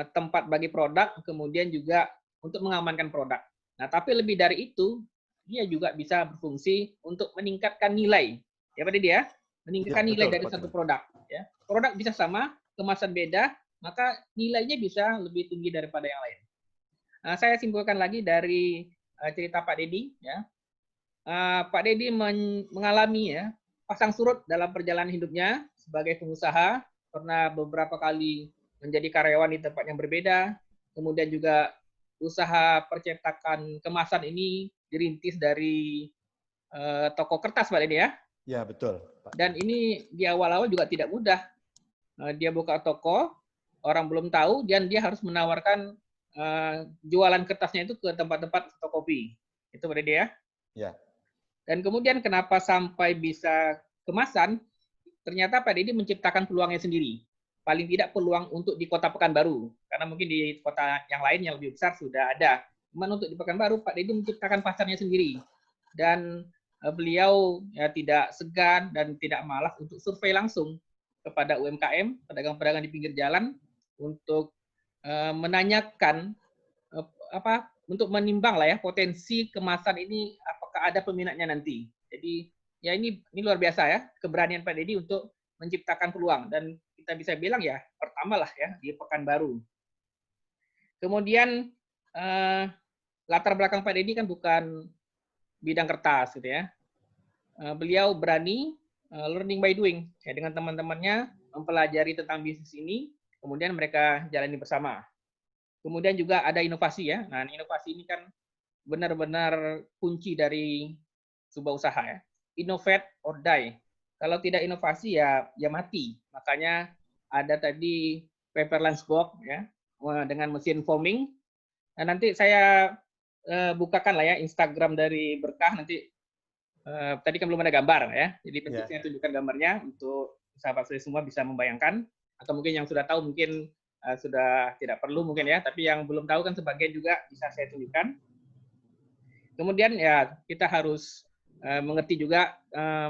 tempat bagi produk, kemudian juga untuk mengamankan produk. Nah, tapi lebih dari itu, dia juga bisa berfungsi untuk meningkatkan nilai. Ya Pak Didi ya? Meningkatkan nilai dari satu produk. Ya. Produk bisa sama, kemasan beda, maka nilainya bisa lebih tinggi daripada yang lain. Nah, saya simpulkan lagi dari cerita Pak Didi. Ya. Pak Didi mengalami ya pasang surut dalam perjalanan hidupnya sebagai pengusaha, pernah beberapa kali menjadi karyawan di tempat yang berbeda, kemudian juga usaha percetakan kemasan ini dirintis dari toko kertas Pak Didi ya? Ya betul Pak. Dan ini di awal-awal juga tidak mudah. Dia buka toko, orang belum tahu, dan dia harus menawarkan jualan kertasnya itu ke tempat-tempat fotokopi. Itu Pak Didi ya? Ya. Dan kemudian kenapa sampai bisa kemasan, ternyata Pak Didi menciptakan peluangnya sendiri. Paling tidak peluang untuk di kota Pekanbaru. Karena mungkin di kota yang lain yang lebih besar sudah ada. Cuman untuk di Pekanbaru, Pak Didi menciptakan pasarnya sendiri. Dan beliau ya tidak segan dan tidak malas untuk survei langsung kepada UMKM, pedagang-pedagang di pinggir jalan untuk menanyakan untuk menimbang lah ya potensi kemasan ini apakah ada peminatnya nanti. Jadi ya ini luar biasa ya keberanian Pak Deddy untuk menciptakan peluang dan kita bisa bilang ya pertama lah ya di Pekanbaru. Kemudian latar belakang Pak Deddy kan bukan bidang kertas gitu ya. Beliau berani learning by doing ya dengan teman-temannya mempelajari tentang bisnis ini, kemudian mereka jalani bersama. Kemudian juga ada inovasi ya. Nah, inovasi ini kan benar-benar kunci dari sebuah usaha ya. Innovate or die. Kalau tidak inovasi ya mati. Makanya ada tadi paper lunchbox ya dengan mesin foaming. Nah, nanti saya bukakan lah ya Instagram dari Berkah nanti. Tadi kan belum ada gambar ya. Jadi penting saya tunjukkan gambarnya untuk sahabat saya semua bisa membayangkan. Atau mungkin yang sudah tahu mungkin sudah tidak perlu mungkin ya, tapi yang belum tahu kan sebagian juga bisa saya tunjukkan. Kemudian ya kita harus mengerti juga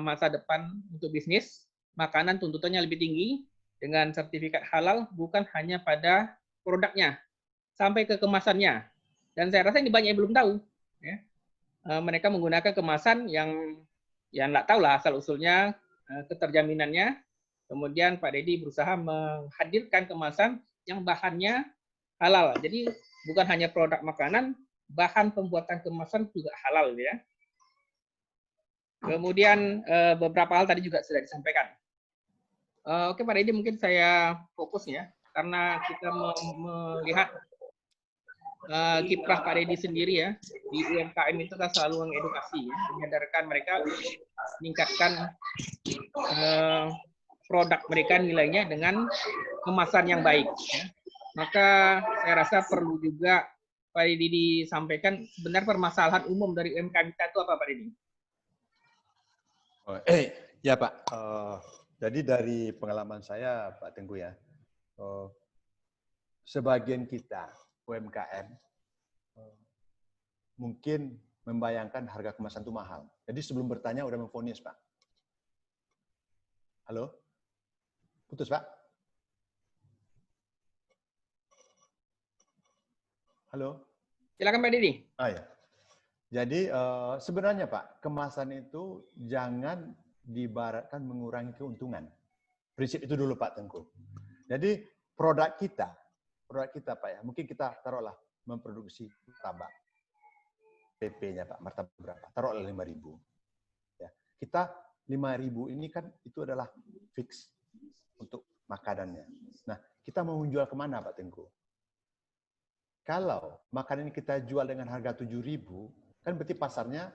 masa depan untuk bisnis. Makanan tuntutannya lebih tinggi dengan sertifikat halal bukan hanya pada produknya, sampai ke kemasannya. Dan saya rasa ini banyak yang belum tahu. Ya. Mereka menggunakan kemasan yang nggak tahu lah asal usulnya, keterjaminannya. Kemudian Pak Deddy berusaha menghadirkan kemasan yang bahannya halal. Jadi bukan hanya produk makanan, bahan pembuatan kemasan juga halal ya. Kemudian beberapa hal tadi juga sudah disampaikan. Oke Pak Deddy, mungkin saya fokus ya, karena kita melihat kiprah Pak Deddy sendiri ya di UMKM itu kan selalu mengedukasi, ya, menyadarkan mereka untuk meningkatkan produk mereka nilainya dengan kemasan yang baik. Ya. Maka saya rasa perlu juga Pak Deddy disampaikan sebenarnya permasalahan umum dari UMKM kita itu apa Pak Deddy? Ya Pak, jadi dari pengalaman saya Pak Tengku ya, sebagian kita UMKM mungkin membayangkan harga kemasan itu mahal. Jadi sebelum bertanya udah memvonis Pak. Halo? Putus Pak? Halo? Silakan Pak Deddy. Ya. Jadi sebenarnya Pak, kemasan itu jangan diibaratkan mengurangi keuntungan. Prinsip itu dulu Pak Tengku. Jadi produk kita Pak ya, mungkin kita taruhlah memproduksi martabak. PP-nya Pak, martabak berapa? Taruhlah 5.000. Ya. Kita 5.000 ini kan itu adalah fix untuk makanannya. Nah, kita mau menjual kemana Pak Tengku? Kalau makanan ini kita jual dengan harga 7.000, kan berarti pasarnya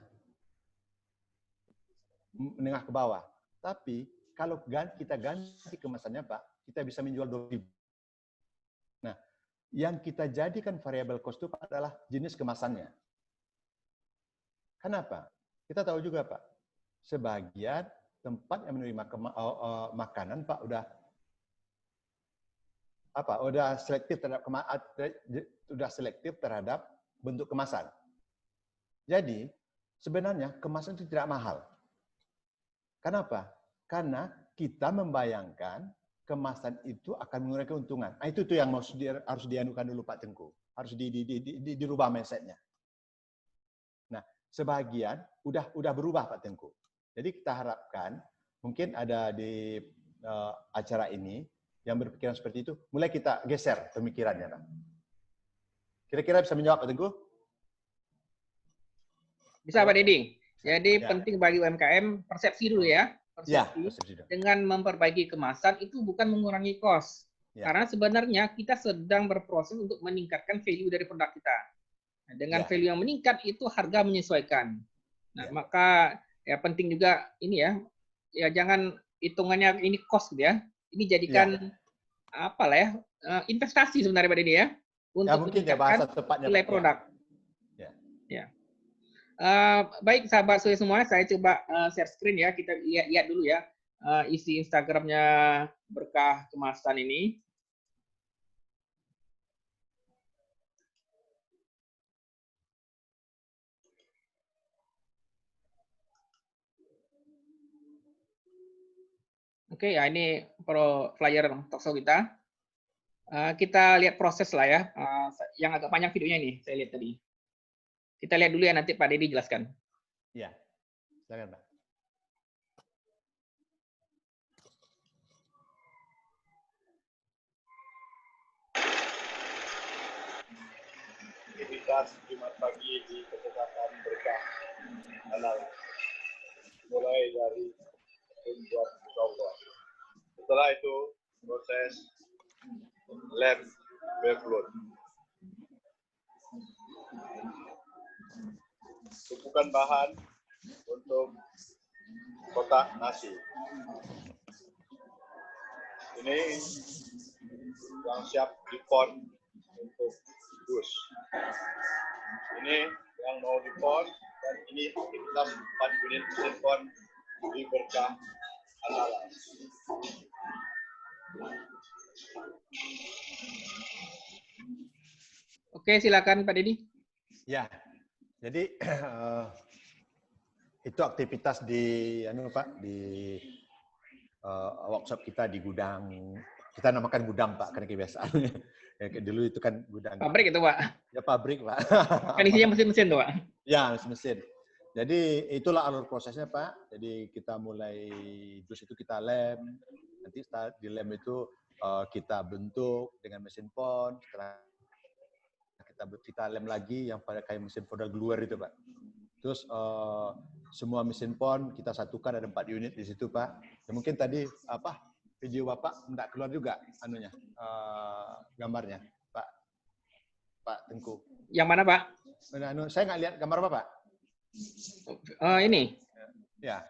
menengah ke bawah. Tapi kalau kita ganti kemasannya Pak, kita bisa menjual 2.000. Nah, yang kita jadikan variable cost itu Pak, adalah jenis kemasannya. Kenapa? Kita tahu juga Pak, sebagian tempat yang menerima makanan Pak udah selektif terhadap bentuk kemasan. Jadi sebenarnya kemasan itu tidak mahal. Kenapa? Karena kita membayangkan kemasan itu akan mengurangi keuntungan. Nah, itu tuh yang harus dianukan dulu Pak Tengku. Harus dirubah mindset-nya. Nah, sebagian udah berubah Pak Tengku. Jadi kita harapkan mungkin ada di acara ini yang berpikiran seperti itu, mulai kita geser pemikirannya Pak. Kira-kira bisa menjawab Pak Tengku? Bisa Pak Deddy. Jadi penting bagi UMKM persepsi dulu ya. Persepsi. Dengan memperbaiki kemasan itu bukan mengurangi cost. Karena sebenarnya kita sedang berproses untuk meningkatkan value dari produk kita. Nah, dengan value yang meningkat itu harga menyesuaikan. Nah, maka ya penting juga ini ya jangan hitungannya ini cost gitu ya. Ini jadikan apalah ya investasi sebenarnya Pak Deddy ya untuk meningkatkan nilai produk. Ya. Baik sahabat sore semua, saya coba share screen ya, kita lihat dulu ya isi Instagramnya Berkah Kemasan ini. Oke, ya ini flyer talkshow kita. Kita lihat proses lah ya. Yang agak panjang videonya nih, saya lihat tadi. Kita lihat dulu ya, nanti Pak Dedi jelaskan. Iya, silakan Pak. Aktivitas Jumat pagi di Kecamatan Berkah Halal, mulai dari membuat sopor. Setelah itu proses lem befloat. Tumpukan bahan untuk kotak nasi. Ini yang siap dipon untuk dus. Ini yang mau dipon, dan ini aktivitas 4 unit mesin pon di Berkah Halal. Oke, silakan Pak Dedi. Ya, jadi itu aktivitas di Pak di workshop kita di gudang. Kita namakan gudang Pak karena kebiasaan. Dulu itu kan gudang. Pabrik itu Pak. Ya pabrik Pak. Kan isinya mesin-mesin tuh Pak. Ya mesin. Jadi itulah alur prosesnya Pak. Jadi kita mulai dus itu kita lem. Nanti di lem itu kita bentuk dengan mesin pon. Setelah kita lem lagi yang pada kayak mesin powder gluer itu Pak. Terus semua mesin pon kita satukan, ada 4 unit di situ Pak. Ya, mungkin tadi video Bapak enggak keluar juga gambarnya Pak Tengku. Yang mana Pak? Saya nggak lihat gambar Bapak. Ini. Ya.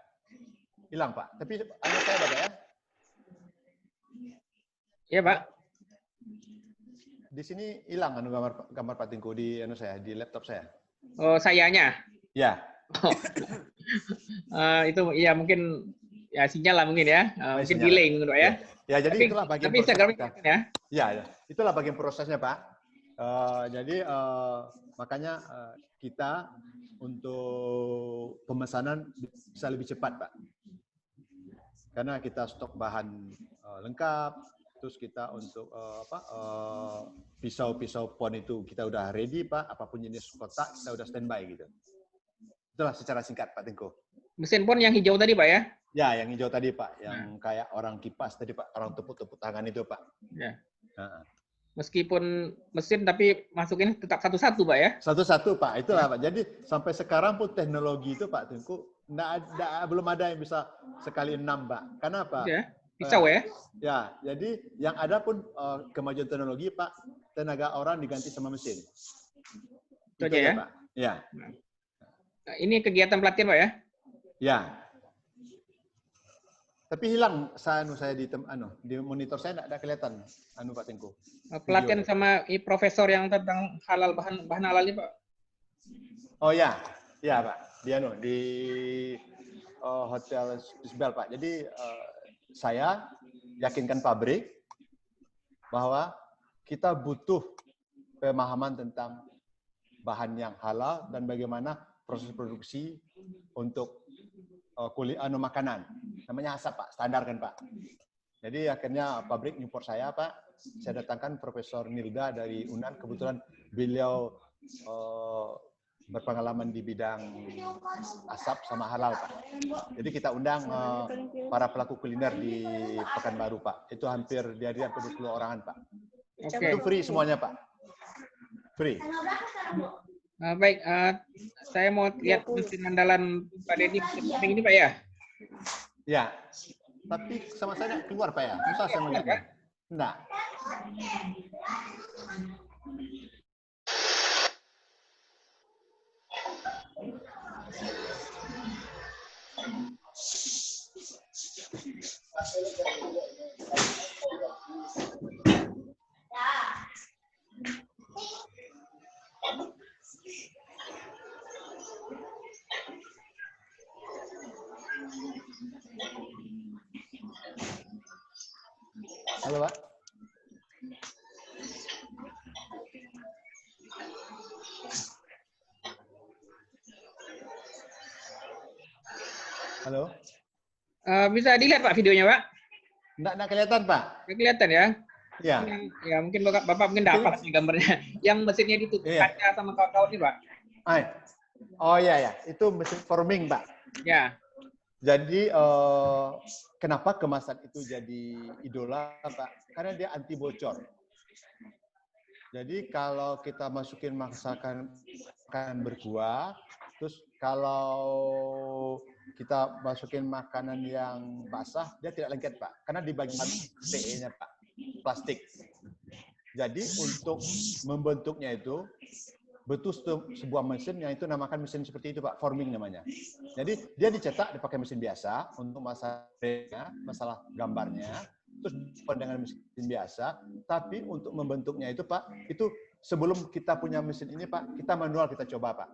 Hilang Pak. Tapi saya ada ya. Iya Pak. Di sini hilang gambar Pak Tengku di di laptop saya. Oh, sayanya. Ya. Itu ya mungkin ya sinyal lah mungkin ya. Mungkin sinyal. delay mungkin Pak ya. Ya, jadi itulah bagian tapi prosesnya. Ya. Ya, itulah bagian prosesnya Pak. Jadi makanya kita untuk pemesanan bisa lebih cepat Pak. Karena kita stok bahan lengkap, terus kita untuk pisau-pisau pon itu kita udah ready Pak, apapun jenis kotak kita udah standby gitu. Itulah secara singkat Pak Tengku. Mesin pon yang hijau tadi Pak ya? Ya, yang hijau tadi Pak, yang kayak orang kipas tadi Pak, orang tepuk-tepuk tangan itu Pak. Ya. Meskipun mesin tapi masukin tetap satu-satu Pak ya? Satu-satu Pak, itulah Pak. Jadi sampai sekarang pun teknologi itu Pak Tengku belum ada yang bisa sekali 6 Pak. Kenapa? Ya, pisau ya? Ya, jadi yang ada pun kemajuan teknologi Pak, tenaga orang diganti sama mesin. Itu aja ya? Pak. Ya. Nah, ini kegiatan pelatihan Pak ya? Ya. Tapi hilang saya di monitor saya tidak ada kelihatan Pak Tengku. Pelatihan sama profesor yang tentang halal bahan halal ini Pak. Oh ya. Ya Pak. Di Hotel Isbel Pak. Jadi saya yakinkan pabrik bahwa kita butuh pemahaman tentang bahan yang halal dan bagaimana proses produksi untuk makanan. Namanya asap Pak, standar kan Pak. Jadi akhirnya pabrik import saya Pak. Saya datangkan Profesor Nilda dari UNAN. Kebetulan beliau berpengalaman di bidang asap sama halal Pak. Jadi kita undang para pelaku kuliner di Pekanbaru Pak. Itu hampir 20 orangan Pak. Okay. Itu free semuanya Pak. Free. Baik, saya mau lihat mesin andalan Pak Dedi mesin ini Pak ya? Ya, tapi sama saya tidak keluar Pak ya. Susah saya melihatnya. Enggak. Halo Pak. Halo. Bisa dilihat Pak videonya Pak? Nggak kelihatan, Pak? Nggak kelihatan ya? Ya. Ya mungkin Bapak mungkin dapat nih gambarnya. Yang mesinnya ditutup Iya. kaca sama kawan-kawan ini, Pak. Oh iya ya, itu mesin forming, Pak. Ya. Jadi kenapa kemasan itu jadi idola, Pak? Karena dia anti bocor. Jadi kalau kita masukin masakan berkuah, terus kalau kita masukin makanan yang basah, dia tidak lengket, Pak. Karena di bagian PE-nya, Pak, plastik. Jadi untuk membentuknya itu, betul sebuah mesin yang itu namakan mesin seperti itu, Pak, forming namanya. Jadi dia dicetak dipakai mesin biasa untuk masalah gambarnya, terus dengan mesin biasa, tapi untuk membentuknya itu, Pak, itu sebelum kita punya mesin ini, Pak, kita manual kita coba, Pak.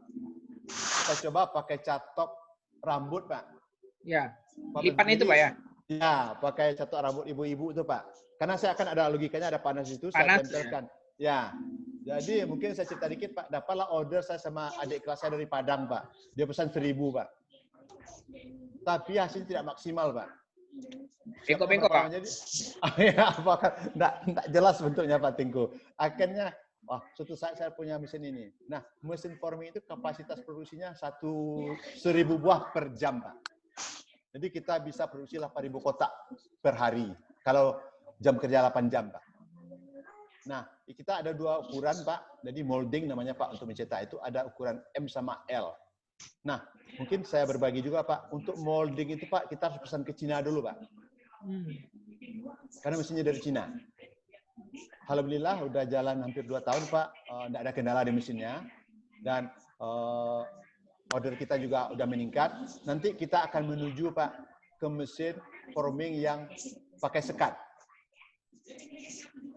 Kita coba pakai catok rambut, Pak. Ya. Lipat itu, Pak ya? Ya, pakai catok rambut ibu-ibu itu, Pak. Karena saya akan ada logikanya, ada panas itu, saya tempelkan. Ya. Jadi mungkin saya cerita dikit, Pak. Dapatlah order saya sama adik kelas saya dari Padang, Pak. Dia pesan 1000, Pak. Tapi hasilnya tidak maksimal, Pak. Bengkok-bengkok, Pak. Ya, enggak jelas bentuknya, Pak Tingku. Akhirnya, wah, suatu saat saya punya mesin ini. Nah, mesin forming itu kapasitas produksinya 1000 buah per jam, Pak. Jadi kita bisa produksi 8.000 kotak per hari. Kalau jam kerja 8 jam, Pak. Nah, kita ada 2 ukuran, Pak. Jadi molding namanya, Pak, untuk mencetak itu ada ukuran M sama L. Nah, mungkin saya berbagi juga, Pak. Untuk molding itu, Pak, kita harus pesan ke Cina dulu, Pak. Karena mesinnya dari Cina. Alhamdulillah, udah jalan hampir 2 tahun, Pak. Nggak ada kendala di mesinnya. Dan order kita juga udah meningkat. Nanti kita akan menuju, Pak, ke mesin forming yang pakai sekat.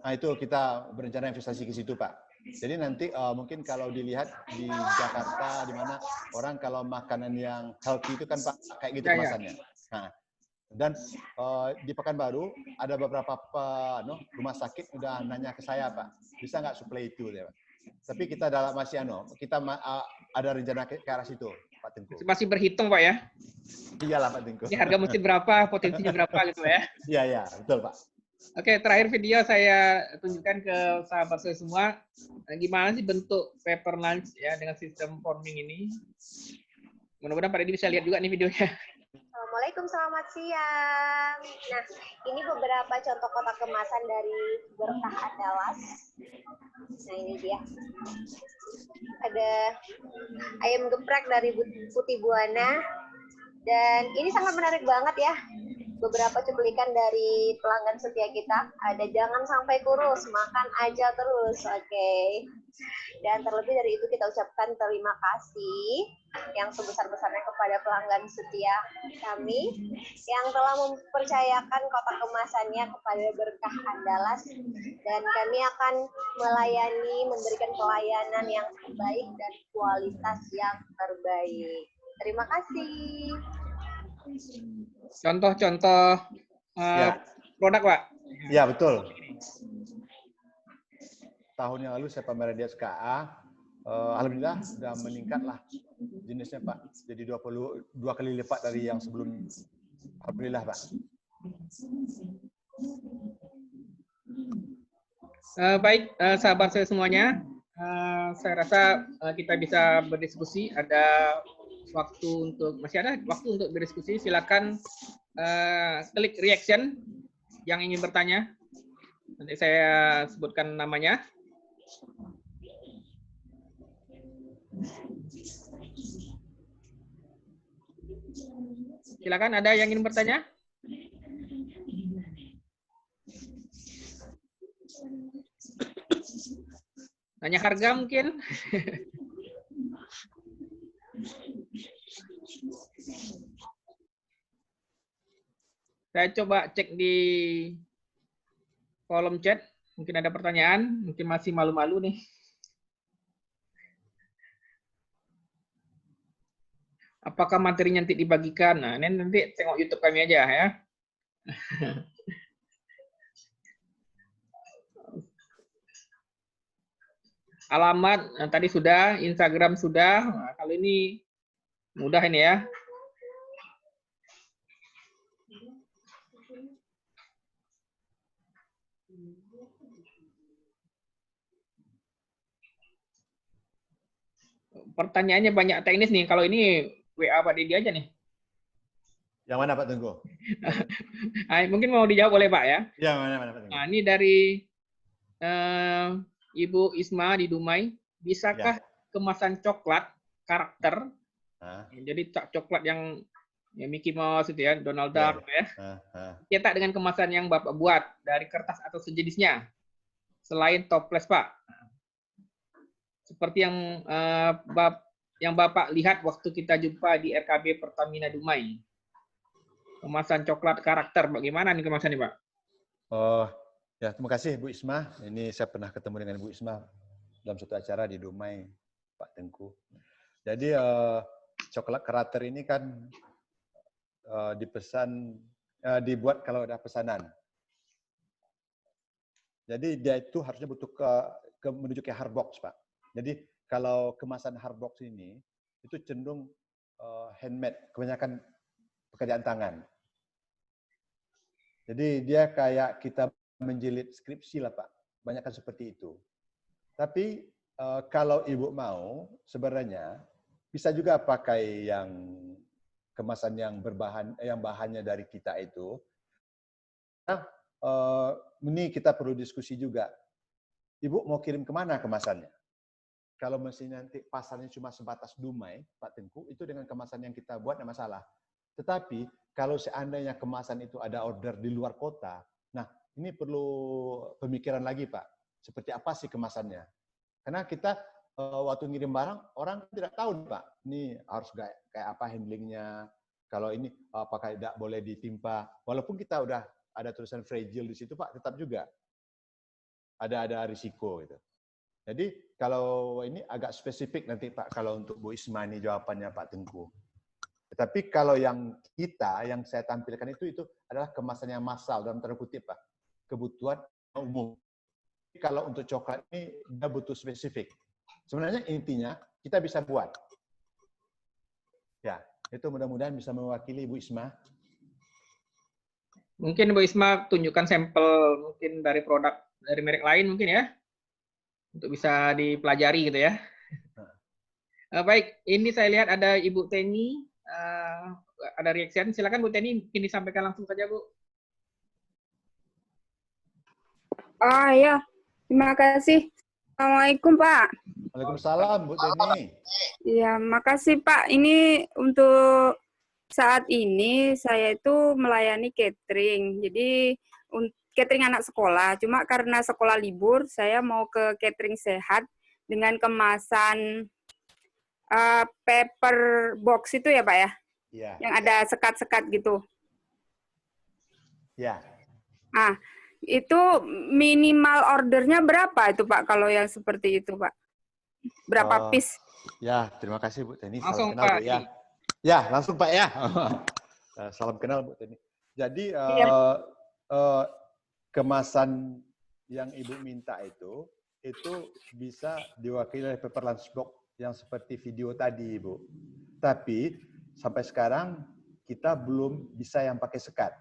Nah, itu kita berencana investasi ke situ, Pak. Jadi nanti mungkin kalau dilihat di Jakarta, di mana orang kalau makanan yang healthy itu kan, Pak, kayak gitu kemasannya. Nah, dan di Pekanbaru ada beberapa rumah sakit udah nanya ke saya, Pak, bisa nggak suplai itu, ya, Pak. Tapi kita masih kita ada rencana ke arah situ, Pak Tengku. Masih berhitung, Pak ya? Iyalah, Pak Tengku. Ini harga mesin berapa, potensinya berapa gitu ya? Iya, betul, Pak. Oke, terakhir video saya tunjukkan ke sahabat saya semua gimana sih bentuk paper lunch ya dengan sistem forming ini. Mudah-mudahan Pak Deddy bisa lihat juga nih videonya. Assalamualaikum, selamat siang. Nah, ini beberapa contoh kotak kemasan dari Berkah Andalas. Nah, ini dia. Ada ayam geprek dari Putih Buana. Dan ini sangat menarik banget ya. Beberapa cuplikan dari pelanggan setia kita. Ada jangan sampai kurus, makan aja terus. Oke. Dan terlebih dari itu kita ucapkan terima kasih yang sebesar-besarnya kepada pelanggan setia kami yang telah mempercayakan kotak kemasannya kepada Berkah Andalas, dan kami akan memberikan pelayanan yang terbaik dan kualitas yang terbaik. Terima kasih. Contoh-contoh produk, Pak? Ya, betul. Tahun yang lalu saya pameran di SKA, alhamdulillah sudah meningkat lah jenisnya, Pak. Jadi 22 kali lipat dari yang sebelum. Alhamdulillah, Pak. Baik, sahabat saya semuanya. Saya rasa kita bisa berdiskusi. Ada masih ada waktu untuk berdiskusi. Silakan klik reaction yang ingin bertanya. Nanti saya sebutkan namanya. Silakan, ada yang ingin bertanya? Tanya harga mungkin? Saya coba cek di kolom chat. Mungkin ada pertanyaan. Mungkin masih malu-malu nih. Apakah materinya nanti dibagikan? Nah, ini nanti tengok YouTube kami aja ya. Alamat tadi sudah, Instagram sudah. Nah, kali ini mudah ini ya. Pertanyaannya banyak teknis nih. Kalau ini WA Pak Didi aja nih. Yang mana Pak Tengku? Mungkin mau dijawab oleh Pak ya. Yang mana Pak Tengku? Nah, ini dari Ibu Isma di Dumai. Bisakah kemasan coklat karakter? Jadi coklat yang Mickey Mouse itu ya, Donald Duck ya. Cetak dengan kemasan yang Bapak buat dari kertas atau sejenisnya. Selain toples Pak. Seperti yang Bapak lihat waktu kita jumpa di RKB Pertamina Dumai. Kemasan coklat karakter, bagaimana nih kemasannya Pak? Oh, ya terima kasih Bu Isma. Ini saya pernah ketemu dengan Bu Isma dalam satu acara di Dumai, Pak Tengku. Jadi coklat karakter ini kan dibuat kalau ada pesanan. Jadi dia itu harusnya butuh menuju ke hardbox Pak. Jadi kalau kemasan hardbox ini itu cenderung handmade, kebanyakan pekerjaan tangan. Jadi dia kayak kita menjilid skripsi lah Pak, banyak kan seperti itu. Tapi kalau Ibu mau, sebenarnya bisa juga pakai yang kemasan yang bahannya dari kita itu. Nah, ini kita perlu diskusi juga. Ibu mau kirim kemana kemasannya? Kalau mesin nanti pasarnya cuma sebatas Dumai, Pak Tengku, itu dengan kemasan yang kita buat tidak masalah. Tetapi kalau seandainya kemasan itu ada order di luar kota, nah ini perlu pemikiran lagi Pak. Seperti apa sih kemasannya? Karena kita waktu ngirim barang, orang tidak tahu Pak. Ini harus kayak apa handlingnya. Kalau ini apakah tidak boleh ditimpa. Walaupun kita udah ada tulisan fragile di situ Pak, tetap juga ada risiko gitu. Jadi kalau ini agak spesifik nanti Pak, kalau untuk Bu Isma ini jawabannya Pak Tengku. Tetapi kalau yang saya tampilkan itu adalah kemasan yang massal dalam tanda kutip Pak, kebutuhan umum. Kalau untuk coklat ini dia butuh spesifik. Sebenarnya intinya kita bisa buat. Ya, itu mudah-mudahan bisa mewakili Bu Isma. Mungkin Bu Isma tunjukkan sampel mungkin dari produk dari merek lain mungkin ya, untuk bisa dipelajari gitu ya. Baik, ini saya lihat ada Ibu Teni. Ada reaction, silakan Bu Teni, mungkin disampaikan langsung saja Bu. Ya, terima kasih. Assalamualaikum Pak. Waalaikumsalam Bu Teni. Ya, makasih Pak. Ini untuk saat ini saya itu melayani catering. Jadi catering anak sekolah. Cuma karena sekolah libur, saya mau ke catering sehat dengan kemasan paper box itu ya Pak ya? Iya. Yang ada sekat-sekat gitu. Ya. Ah, itu minimal ordernya berapa itu Pak kalau yang seperti itu Pak? Berapa piece? Ya, terima kasih Bu Teni. Langsung salam kenal, Pak. Bu, ya. Ya, langsung Pak ya. Salam kenal Bu Teni. Jadi kemasan yang Ibu minta itu bisa diwakili oleh paper lunchbox yang seperti video tadi, Bu. Tapi sampai sekarang kita belum bisa yang pakai sekat.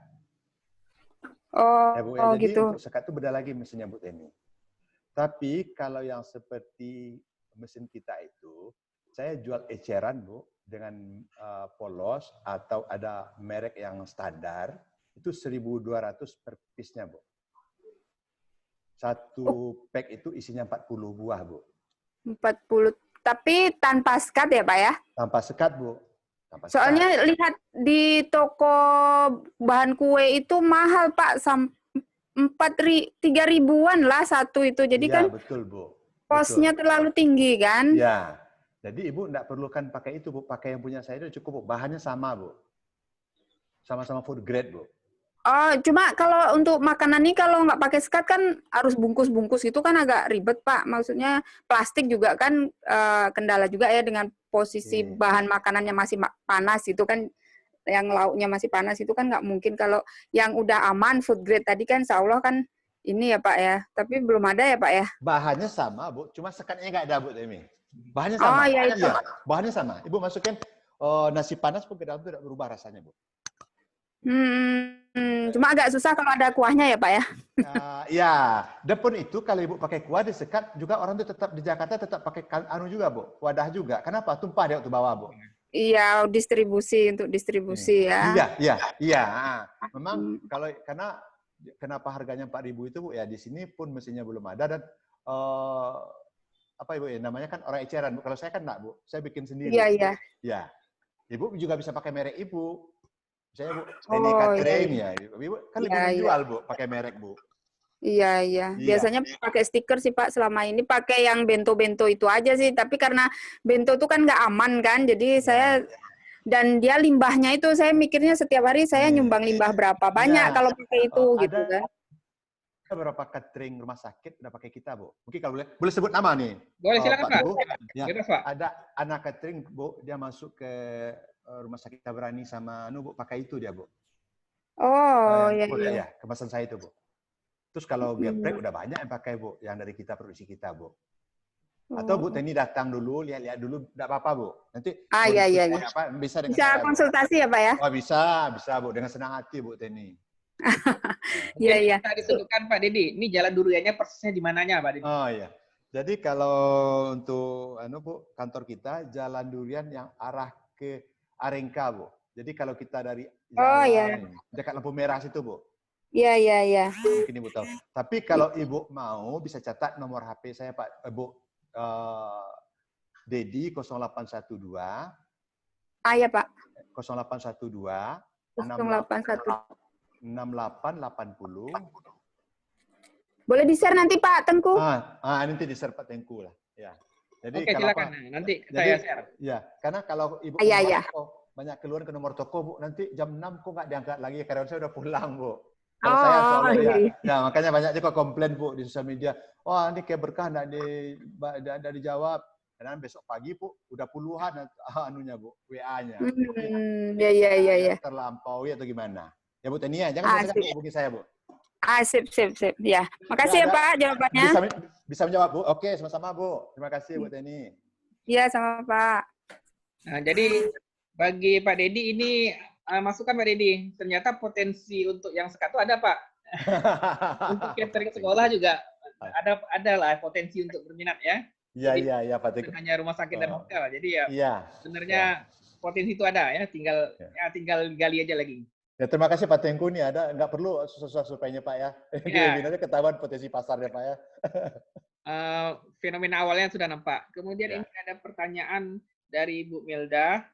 Oh, ya, Bu, ya. Jadi gitu. Untuk sekat itu beda lagi mesinnya Bu Teni. Tapi kalau yang seperti mesin kita itu, saya jual eceran Bu, dengan polos atau ada merek yang standar, itu 1.200 per piece-nya Bu. Satu pack itu isinya 40 buah Bu. 40. Tapi tanpa sekat ya Pak ya? Tanpa sekat Bu. Tanpa Soalnya sekat. lihat di toko bahan kue itu mahal Pak, 3.000-an lah satu itu. Jadi ya, kan betul Bu. Kosnya terlalu tinggi kan? Ya. Jadi Ibu enggak perlukan pakai itu Bu. Pakai yang punya saya itu cukup Bu. Bahannya sama Bu. Sama-sama food grade Bu. Oh, cuma kalau untuk makanan ini kalau nggak pakai sekat kan harus bungkus-bungkus itu kan agak ribet Pak. Maksudnya plastik juga kan kendala juga ya dengan posisi bahan makanannya masih panas itu kan, yang lauknya masih panas itu kan nggak mungkin. Kalau yang udah aman food grade tadi kan insya Allah kan ini ya Pak ya. Tapi belum ada ya Pak ya. Bahannya sama Bu, cuma sekatnya nggak ada Bu Temi. Bahannya sama. Oh iya itu. Bahannya sama. Ibu masukin nasi panas pun ke dalam itu tidak berubah rasanya Bu. Cuma agak susah kalau ada kuahnya ya Pak ya. Ya, depon itu kalau Ibu pakai kuah disekat juga orang tuh tetap di Jakarta tetap pakai anu juga, Bu. Wadah juga. Kenapa? Tumpah dia waktu bawah, Bu. Iya, distribusi untuk distribusi ya. Iya. Memang karena kenapa harganya 4.000 itu, Bu, ya di sini pun mesinnya belum ada dan apa Ibu ya namanya kan orang eceran, Bu. Kalau saya kan enggak, Bu. Saya bikin sendiri. Iya. Ya. Ibu juga bisa pakai merek Ibu. Saya Bu, Teni Catering ya. Ibu kan lebih menjual, Bu, pakai merek, Bu. Iya. Biasanya pakai stiker sih Pak. Selama ini pakai yang bento-bento itu aja sih. Tapi karena bento itu kan nggak aman kan. Jadi saya dan dia limbahnya itu saya mikirnya setiap hari saya nyumbang limbah berapa banyak kalau pakai itu gitu kan. Ada beberapa catering rumah sakit udah pakai kita, Bu. Mungkin kalau boleh sebut nama nih. Boleh silakan Pak. Ya, ada anak catering, Bu, dia masuk ke rumah sakit Tabrani sama Bu, pakai itu dia, Bu. Iya. Kemasan saya itu, Bu. Terus kalau geprek udah banyak yang pakai, Bu, yang dari kita produksi kita, Bu. Atau Bu Teni datang dulu, lihat dulu, enggak apa-apa, Bu. Nanti iya. Bisa konsultasi ya, Pak ya? Oh, bisa, Bu, dengan senang hati, Bu Teni. Iya. Kita disebutkan Pak Dedi, ini jalan duriannya persisnya di mananya, Pak Dedi? Oh iya. Jadi kalau untuk Bu, kantor kita Jalan Durian yang arah ke Arengka, Bu. Jadi kalau kita dari jalan dekat lampu merah situ, Bu. Iya. Mungkin Ibu tahu. Tapi kalau Ibu mau bisa catat nomor HP saya, Pak. Bu Dedi 0812. Ya, Pak. 0812 0812 6880. Boleh di-share nanti Pak Tengku? Nanti di-share Pak Tengku lah. Ya. Jadi oke, silakan. Nanti saya share. Ya, karena kalau Ibu banyak keluar ke nomor toko, Bu, nanti jam 6 kok nggak diangkat lagi, karyawan saya udah pulang, Bu. Kalau saya soalnya ya makanya banyak juga komplain, Bu, di sosial media. Wah, ini kayak berkah nggak dijawab. Karena besok pagi, Bu, udah puluhan anunya, Bu, WA-nya. Iya. Terlampaui atau gimana? Ya, Bu Tenia, jangan hubungi saya, Bu. Sip. Ya, makasih ya Pak jawabannya. Bisa menjawab, Bu. Oke, sama-sama, Bu. Terima kasih, Bu Teni. Iya, sama Pak. Nah, jadi bagi Pak Dedi ini masukan Pak Dedi, ternyata potensi untuk yang sekat itu ada, Pak. Untuk catering sekolah juga ada lah potensi untuk berminat ya. Iya, Pak Tengku. Hanya rumah sakit dan hotel. Jadi sebenarnya potensi itu ada ya, tinggal gali aja lagi. Ya, terima kasih Pak Tengku nih, nggak perlu susah surveinya Pak ya. Webinarnya ketahuan potensi pasarnya Pak ya. Fenomena awalnya sudah nampak. Kemudian ini ada pertanyaan dari Ibu Milda.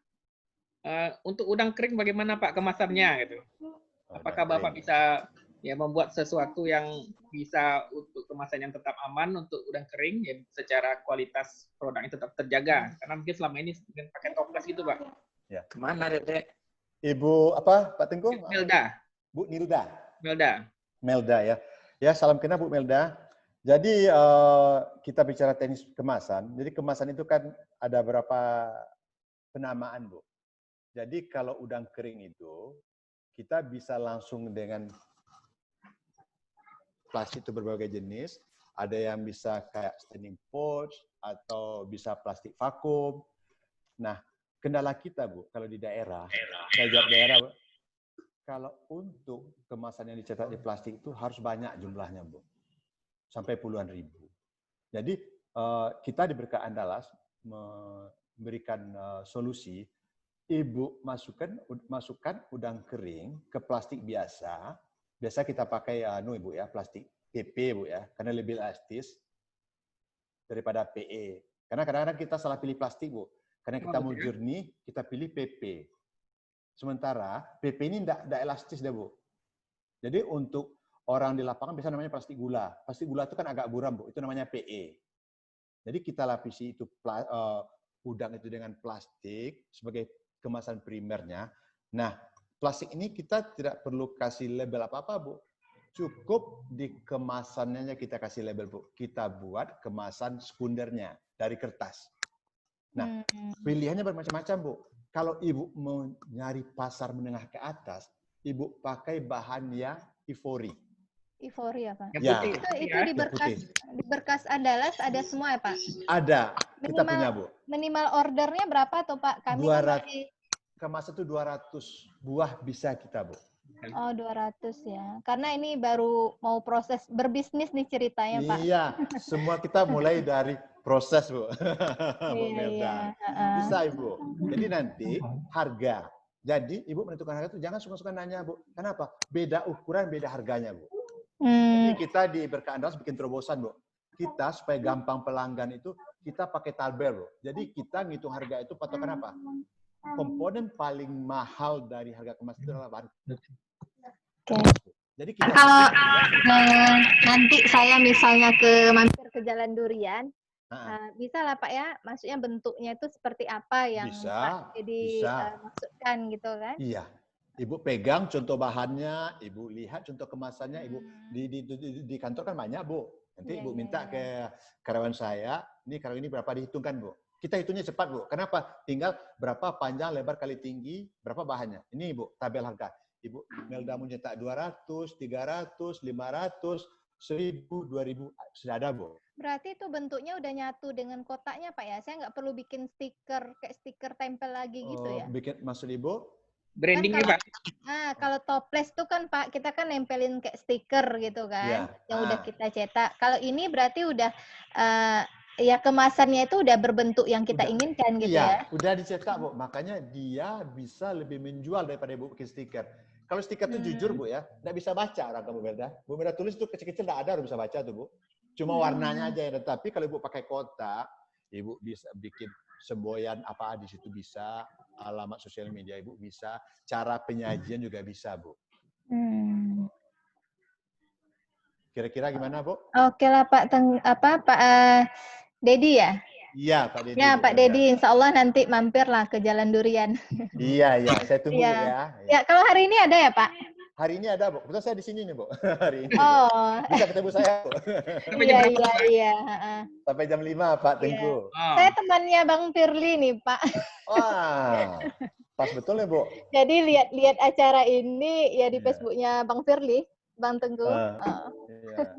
Untuk udang kering bagaimana Pak kemasannya gitu? Apakah Bapak bisa membuat sesuatu yang bisa untuk kemasan yang tetap aman untuk udang kering ya, secara kualitas produknya tetap terjaga? Karena mungkin selama ini pakai toples gitu Pak. Ya. Kemana Dedek? Ibu apa Pak Tengku? Milda. Bu Nilda. Melda ya. Ya, salam kenal Bu Melda. Jadi kita bicara teknis kemasan. Jadi kemasan itu kan ada berapa penamaan, Bu. Jadi kalau udang kering itu kita bisa langsung dengan plastik itu berbagai jenis. Ada yang bisa kayak standing pouch atau bisa plastik vakum. Nah, kendala kita, Bu, kalau di daerah, saya jawab daerah, Bu, kalau untuk kemasan yang dicetak di plastik itu harus banyak jumlahnya, Bu. Sampai puluhan ribu. Jadi, kita di Berkah Andalas memberikan solusi, Ibu masukkan udang kering ke plastik biasa. Biasa kita pakai Ibu ya, plastik PP, Bu ya, karena lebih elastis daripada PE. Karena kadang-kadang kita salah pilih plastik, Bu. Karena kita mau jernih, kita pilih PP. Sementara PP ini tidak elastis deh, Bu. Jadi untuk orang di lapangan biasa namanya plastik gula. Plastik gula itu kan agak buram, Bu. Itu namanya PE. Jadi kita lapisi itu udang itu dengan plastik sebagai kemasan primernya. Nah, plastik ini kita tidak perlu kasih label apa-apa, Bu. Cukup di kemasannya kita kasih label, Bu. Kita buat kemasan sekundernya dari kertas. Nah, pilihannya bermacam-macam, Bu. Kalau Ibu mau nyari pasar menengah ke atas, Ibu pakai bahan yang Ivory. Ivory ya, Pak? Ya. Itu di Berkas Andalas ada semua ya, Pak? Ada. Kita punya, Bu. Minimal ordernya berapa tuh, Pak? Kami 200, kemasan itu 200 buah bisa kita, Bu. Oh, 200 ya. Karena ini baru mau proses berbisnis nih ceritanya, Pak. Iya, semua kita mulai dari proses, Bu. Bu Iya, iya. Melda. Heeh. Bisa, Ibu. Jadi nanti harga. Jadi Ibu menentukan harga itu jangan suka-suka nanya, Bu. Kenapa? Beda ukuran, beda harganya, Bu. Jadi kita di Berkah Andalas bikin terobosan, Bu. Kita supaya gampang pelanggan itu, kita pakai tabel, Bu. Jadi kita ngitung harga itu patokan apa? Komponen paling mahal dari harga kemas itu adalah bahan. Oke. Jadi kita Kalau nanti saya misalnya mampir ke Jalan Durian, bisa lah Pak ya, maksudnya bentuknya itu seperti apa yang bisa, Pak jadi bisa. maksudkan gitu kan? Iya. Ibu pegang contoh bahannya, Ibu lihat contoh kemasannya, Ibu di kantor kan banyak, Bu. Nanti Iya, Ibu iya, minta iya. ke karyawan saya, ini karyawan ini berapa dihitungkan, Bu. Kita hitungnya cepat, Bu. Kenapa? Tinggal berapa panjang, lebar, kali tinggi, berapa bahannya. Ini, Ibu, tabel harga. Ibu Melda mau nyetak 200, 300, 500, 1000, 2000, sudah ada, Bu. Berarti itu bentuknya udah nyatu dengan kotaknya Pak ya? Saya nggak perlu bikin stiker, kayak stiker tempel lagi gitu ya? Bikin, maksud Ibu? Branding nih, Pak. Kalau toples tuh kan Pak, kita kan nempelin kayak stiker gitu kan, Iya. yang udah kita cetak. Kalau ini berarti udah ya kemasannya itu udah berbentuk yang kita inginkan gitu ya? Iya, udah dicetak, Bu. Makanya dia bisa lebih menjual daripada Ibu bikin stiker. Kalau stiker itu jujur, Bu ya, nggak bisa baca orang kamu Melda. Bu Melda tulis itu kecil-kecil nggak ada orang bisa baca tuh, Bu. Cuma warnanya aja ya. Tapi kalau Ibu pakai kotak, Ibu bisa bikin semboyan apa di situ bisa, alamat sosial media Ibu bisa, cara penyajian juga bisa, Bu. Kira-kira gimana, Bu? Oke lah Pak, Pak Dedi ya? Iya, Pak Dedi. Ya Bu Pak Melda. Dedi, insya Allah nanti mampir lah ke Jalan Durian. Iya, saya tunggu, Bu ya. Ya, kalau hari ini ada ya Pak? Hari ini ada, Bu. Kebetulan saya di sini nih, Bu. Hari ini. Oh. Bu. Bisa ketemu saya, Bu. Iya. Sampai jam 5, Pak Tengku. Saya temannya Bang Firly nih, Pak. Wah, pas betul ya, Bu. Jadi lihat acara ini ya di Facebooknya Bang Firly, Bang Tengku. Iya.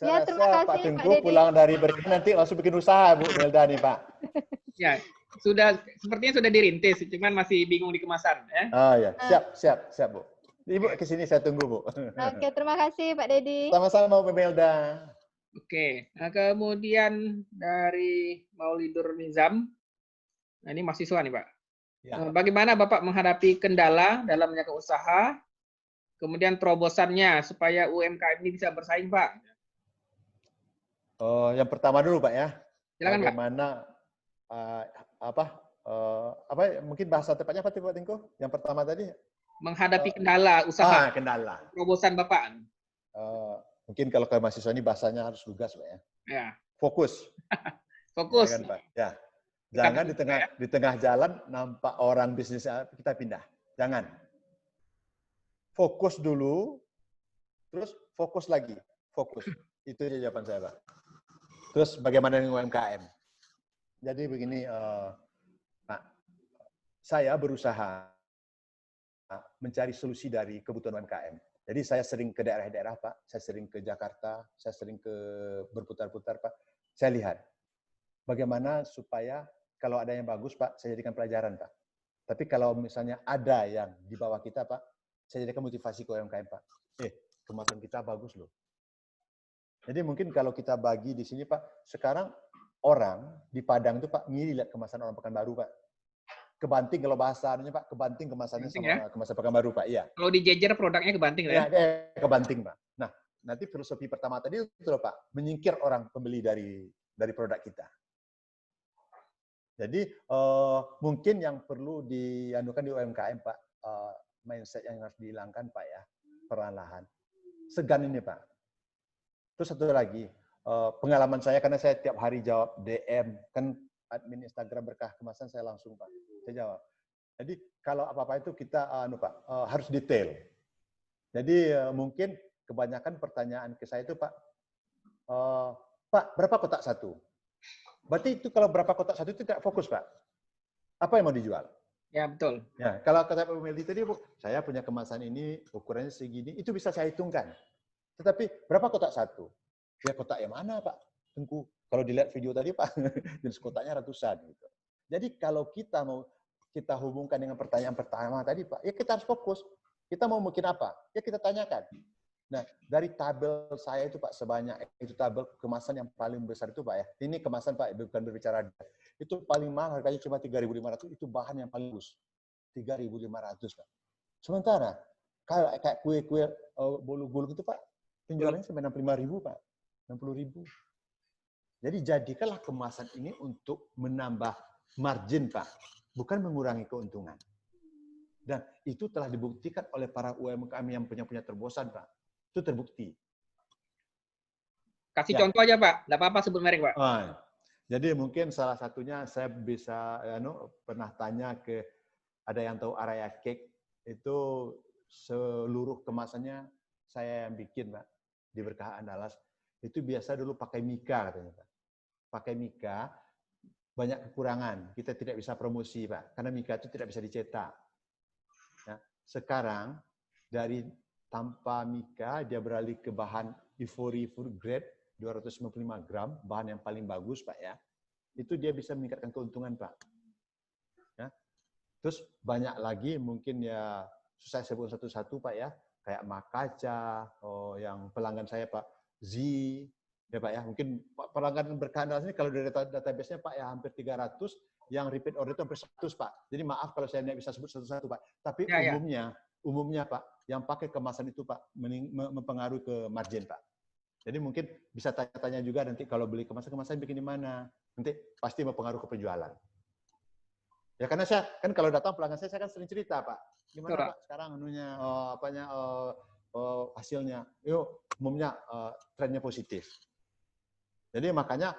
Ya, Saya terima rasa kasih, Pak Pak Tengku Dedi. pulang dari Berkah nanti langsung bikin usaha, Bu Melda nih, Pak. Ya, sepertinya sudah dirintis, cuman masih bingung di kemasan ya. Oh ya, siap, Bu. Ibu ke sini saya tunggu, Bu. Oke, terima kasih Pak Dedi. Sama-sama, Bu Melda. Oke, nah kemudian dari Maulidur Nizam, nah ini mahasiswa nih Pak. Ya. Bagaimana Bapak menghadapi kendala dalam menjaga usaha, kemudian terobosannya supaya UMKM ini bisa bersaing, Pak? Yang pertama dulu, Pak ya. Silakan, Pak. Bagaimana mungkin bahasa tepatnya apa Pak Tengku? Yang pertama tadi? Menghadapi kendala usaha. Kendala. Terobosan Bapak. Mungkin kalau ke mahasiswa ini bahasanya harus lugas, Pak ya. Ya. Fokus. Fokus. Ya, kan, Pak? Ya. Jangan di tengah jalan nampak orang bisnis kita pindah. Jangan. Fokus dulu, terus fokus lagi. Fokus. Itu aja jawaban saya, Pak. Terus bagaimana dengan UMKM? Jadi begini, Pak, saya berusaha mencari solusi dari kebutuhan UMKM. Jadi saya sering ke daerah-daerah, Pak. Saya sering ke Jakarta, saya sering berputar-putar, Pak. Saya lihat bagaimana supaya kalau ada yang bagus, Pak, saya jadikan pelajaran, Pak. Tapi kalau misalnya ada yang di bawah kita, Pak, saya jadikan motivasi ke UMKM, Pak. Kemasan kita bagus loh. Jadi mungkin kalau kita bagi di sini, Pak, sekarang orang di Padang itu, Pak, ngiri lihat kemasan orang Pekanbaru, Pak. Kebanting kalau bahasanya, Pak, kebanting kemasannya sama kemasan Pekanbaru, Pak. Iya. Kalau dijejer produknya kebanting ya? Kebanting, Pak. Nah, nanti filosofi pertama tadi itu loh, Pak, menyingkir orang pembeli dari produk kita. Jadi mungkin yang perlu dianukan di UMKM, Pak, mindset yang harus dihilangkan, Pak ya, perlahan-lahan. Segan ini, Pak. Terus satu lagi, pengalaman saya karena saya tiap hari jawab DM, kan admin Instagram Berkah Kemasan saya langsung, Pak. Saya jawab. Jadi kalau apa-apa itu kita Pak, harus detail. Jadi mungkin kebanyakan pertanyaan ke saya itu, Pak, Pak, berapa kotak satu? Berarti itu kalau berapa kotak satu itu tidak fokus, Pak. Apa yang mau dijual? Ya, betul. Ya, kalau kata Pak Meldi tadi, Bu, saya punya kemasan ini, ukurannya segini, itu bisa saya hitungkan. Tetapi berapa kotak satu? Ya kotak yang mana, Pak? Tengku. Kalau dilihat video tadi, Pak, jenis kotaknya ratusan. Gitu. Jadi kalau kita mau kita hubungkan dengan pertanyaan pertama tadi, Pak, ya kita harus fokus. Kita mau bikin apa? Ya kita tanyakan. Nah, dari tabel saya itu Pak, sebanyak itu tabel kemasan yang paling besar itu Pak ya. Ini kemasan Pak, bukan berbicara. Itu paling mahal harganya cuma 3.500, itu bahan yang paling bagus. 3.500 Pak. Sementara kayak kue-kue bolu-bolu itu Pak, penjualannya sampai 65.000 Pak. 60.000. Jadi jadikanlah kemasan ini untuk menambah margin Pak, bukan mengurangi keuntungan. Dan itu telah dibuktikan oleh para UMKM yang punya terbosan Pak. Itu terbukti. Kasih contoh aja Pak, nggak apa-apa sebut merek Pak. Jadi mungkin salah satunya saya bisa pernah tanya ke, ada yang tahu Araya Cake, itu seluruh kemasannya saya yang bikin Pak, di Berkah Andalas. Itu biasa dulu pakai mika katanya Pak. Pakai mika, banyak kekurangan. Kita tidak bisa promosi Pak, karena mika itu tidak bisa dicetak. Nah, sekarang dari tanpa mika, dia beralih ke bahan Ivory Food Grade 255 gram, bahan yang paling bagus Pak ya. Itu dia bisa meningkatkan keuntungan Pak. Ya. Terus banyak lagi mungkin ya, susah sebut satu-satu Pak ya, kayak Makaca, yang pelanggan saya Pak, Z, ya Pak ya. Mungkin pelanggan Berkah Andalas ini kalau dari database-nya Pak ya hampir 300, yang repeat order itu hampir 100 Pak. Jadi maaf kalau saya tidak bisa sebut satu-satu Pak. Tapi umumnya Pak, yang pakai kemasan itu Pak, mempengaruhi ke margin Pak. Jadi mungkin bisa tanya-tanya juga nanti kalau beli kemasan bikin di mana. Nanti pasti mempengaruhi ke penjualan. Ya karena saya, kan kalau datang pelanggan saya kan sering cerita Pak. Gimana Pak sekarang anunya, hasilnya. Yuk, umumnya trennya positif. Jadi makanya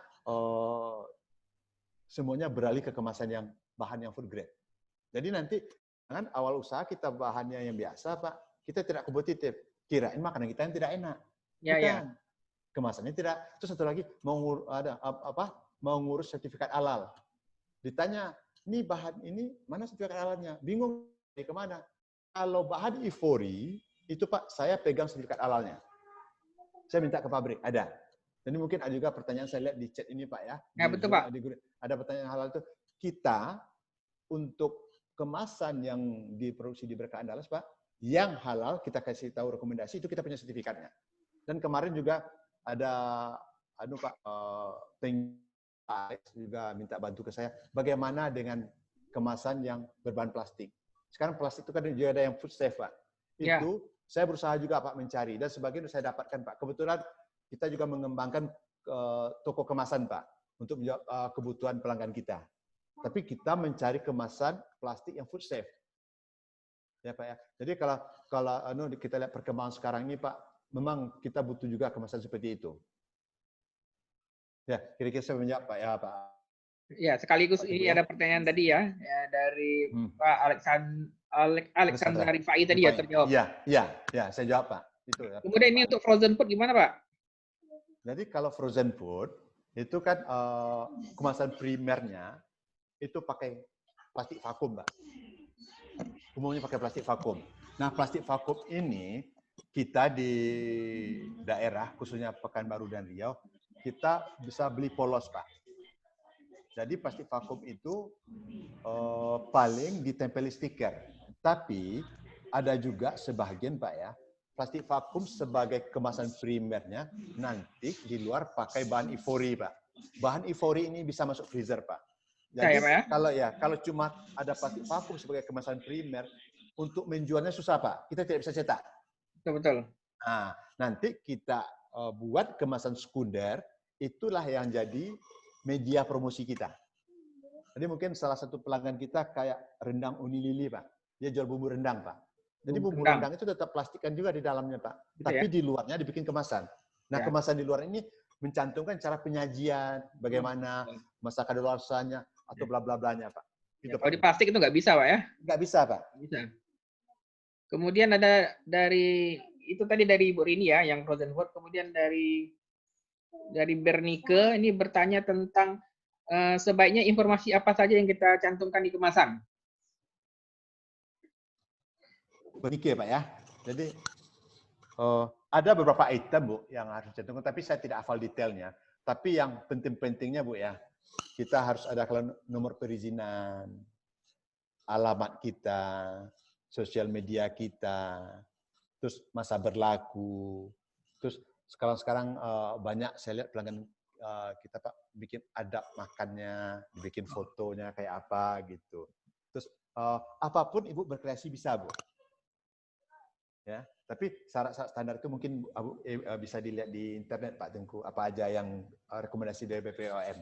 semuanya beralih ke kemasan yang bahan yang food grade. Jadi nanti kan awal usaha kita bahannya yang biasa Pak, kita tidak kompetitif. Kirain makanan kita yang tidak enak. Bukan. Kemasannya tidak. Terus satu lagi mau ngurus sertifikat halal. Ditanya, ini bahan ini mana sertifikat halalnya? Bingung dari kemana? Kalau bahan Ivory itu Pak, saya pegang sertifikat halalnya. Saya minta ke pabrik, ada. Dan mungkin ada juga pertanyaan saya lihat di chat ini Pak ya. Ya betul Pak. Ada pertanyaan halal itu. Kita untuk kemasan yang diproduksi di Berkah Andalas Pak, yang halal kita kasih tahu rekomendasi, itu kita punya sertifikatnya. Dan kemarin juga ada Pak Alex juga minta bantu ke saya, bagaimana dengan kemasan yang berbahan plastik. Sekarang plastik itu kan juga ada yang food safe Pak. Itu saya berusaha juga Pak mencari, dan sebagian saya dapatkan Pak. Kebetulan kita juga mengembangkan toko kemasan Pak, untuk menjawab kebutuhan pelanggan kita. Tapi kita mencari kemasan plastik yang food safe. Ya Pak ya. Jadi kalau kita lihat perkembangan sekarang ini Pak, memang kita butuh juga kemasan seperti itu. Ya, kira-kira saya menjawab Pak ya Pak. Ya, sekaligus Pak, ini ada pertanyaan tadi ya dari Pak Alexandra Rifai tadi ya terjawab. Iya, saya jawab Pak. Itu ya. Kemudian ini untuk frozen food gimana Pak? Jadi kalau frozen food itu kan kemasan primernya itu pakai plastik vakum Pak. Umumnya pakai plastik vakum. Nah, plastik vakum ini kita di daerah, khususnya Pekanbaru dan Riau, kita bisa beli polos Pak. Jadi plastik vakum itu paling ditempeli stiker. Tapi ada juga sebagian Pak ya, plastik vakum sebagai kemasan primernya nanti di luar pakai bahan Ivory Pak. Bahan Ivory ini bisa masuk freezer Pak. Jadi kalau cuma ada plastik vakum sebagai kemasan primer, untuk menjualnya susah Pak. Kita tidak bisa cetak. Betul. Nah, nanti kita buat kemasan sekunder, itulah yang jadi media promosi kita. Jadi mungkin salah satu pelanggan kita kayak rendang Uni Lili Pak. Dia jual bumbu rendang Pak. Jadi bumbu rendang itu tetap plastikan juga di dalamnya Pak. Gitu tapi di luarnya dibikin kemasan. Nah kemasan di luar ini mencantumkan cara penyajian, bagaimana masa kadaluarsanya atau bla bla blanya Pak. Gitu, kalau di plastik itu nggak bisa Pak ya? Nggak bisa Pak. Bisa. Kemudian ada dari itu tadi dari Ibu Rini ya, yang frozen food. Kemudian dari Bernike ini bertanya tentang sebaiknya informasi apa saja yang kita cantumkan di kemasan. Bernike Pak ya. Jadi ada beberapa item Bu yang harus dicantumkan, tapi saya tidak hafal detailnya. Tapi yang penting-pentingnya Bu ya, kita harus ada kalau nomor perizinan, alamat kita, sosial media kita, terus masa berlaku, terus sekarang banyak saya lihat pelanggan kita Pak bikin adab makannya, bikin fotonya kayak apa gitu. Terus apapun Ibu berkreasi bisa Bu. Ya, tapi syarat-syarat standar itu mungkin bisa dilihat di internet Pak Tengku, apa aja yang rekomendasi dari BPOM.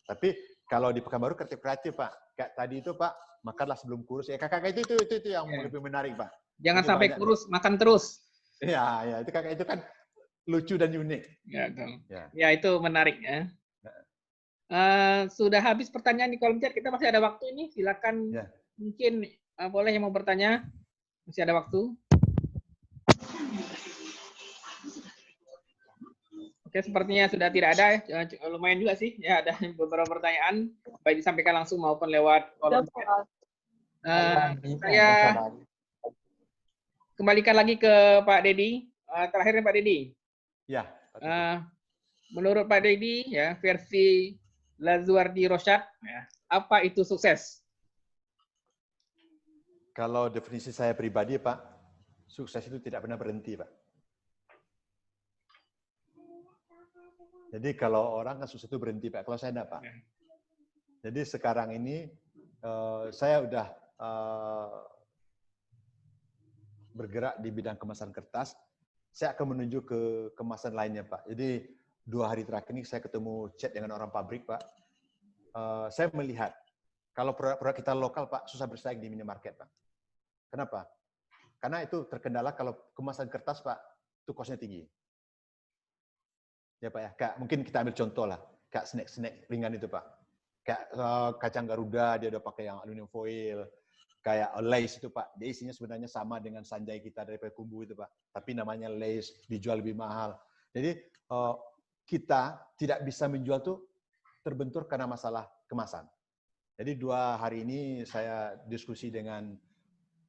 Tapi kalau di Pekanbaru kreatif Pak, kayak tadi itu Pak, makanlah sebelum kurus. Ya kakak itu yang lebih menarik Pak. Jangan Jadi sampai kurus, makan terus. Ya, itu kakak itu kan lucu dan unik. Ya itu menarik ya. Sudah habis pertanyaan di kolom chat, kita masih ada waktu ini. Silakan mungkin boleh yang mau bertanya, masih ada waktu. Oke, sepertinya sudah tidak ada ya. Lumayan juga sih. Ya, ada beberapa pertanyaan baik disampaikan langsung maupun lewat kolom chat. Saya kembalikan lagi ke Pak Dedi. Terakhir Pak Dedi. Ya. Menurut Pak Dedi ya, versi Lazuardi Rosyad ya, apa itu sukses? Kalau definisi saya pribadi Pak, sukses itu tidak pernah berhenti Pak. Jadi kalau orang kan sukses itu berhenti Pak, kalau saya enggak Pak. Jadi sekarang ini saya udah bergerak di bidang kemasan kertas, saya akan menuju ke kemasan lainnya Pak. Jadi 2 hari terakhir ini saya ketemu chat dengan orang pabrik Pak. Saya melihat kalau produk kita lokal Pak susah bersaing di minimarket Pak. Kenapa? Karena itu terkendala kalau kemasan kertas Pak, itu cost-nya tinggi. Ya Pak ya, kayak mungkin kita ambil contoh lah, kayak snack ringan itu Pak. Kayak kacang Garuda, dia udah pakai yang aluminium foil. Kayak Lays itu Pak, dia isinya sebenarnya sama dengan Sanjay kita dari Payakumbuh itu Pak. Tapi namanya Lays, dijual lebih mahal. Jadi kita tidak bisa menjual tuh terbentur karena masalah kemasan. Jadi 2 hari ini saya diskusi dengan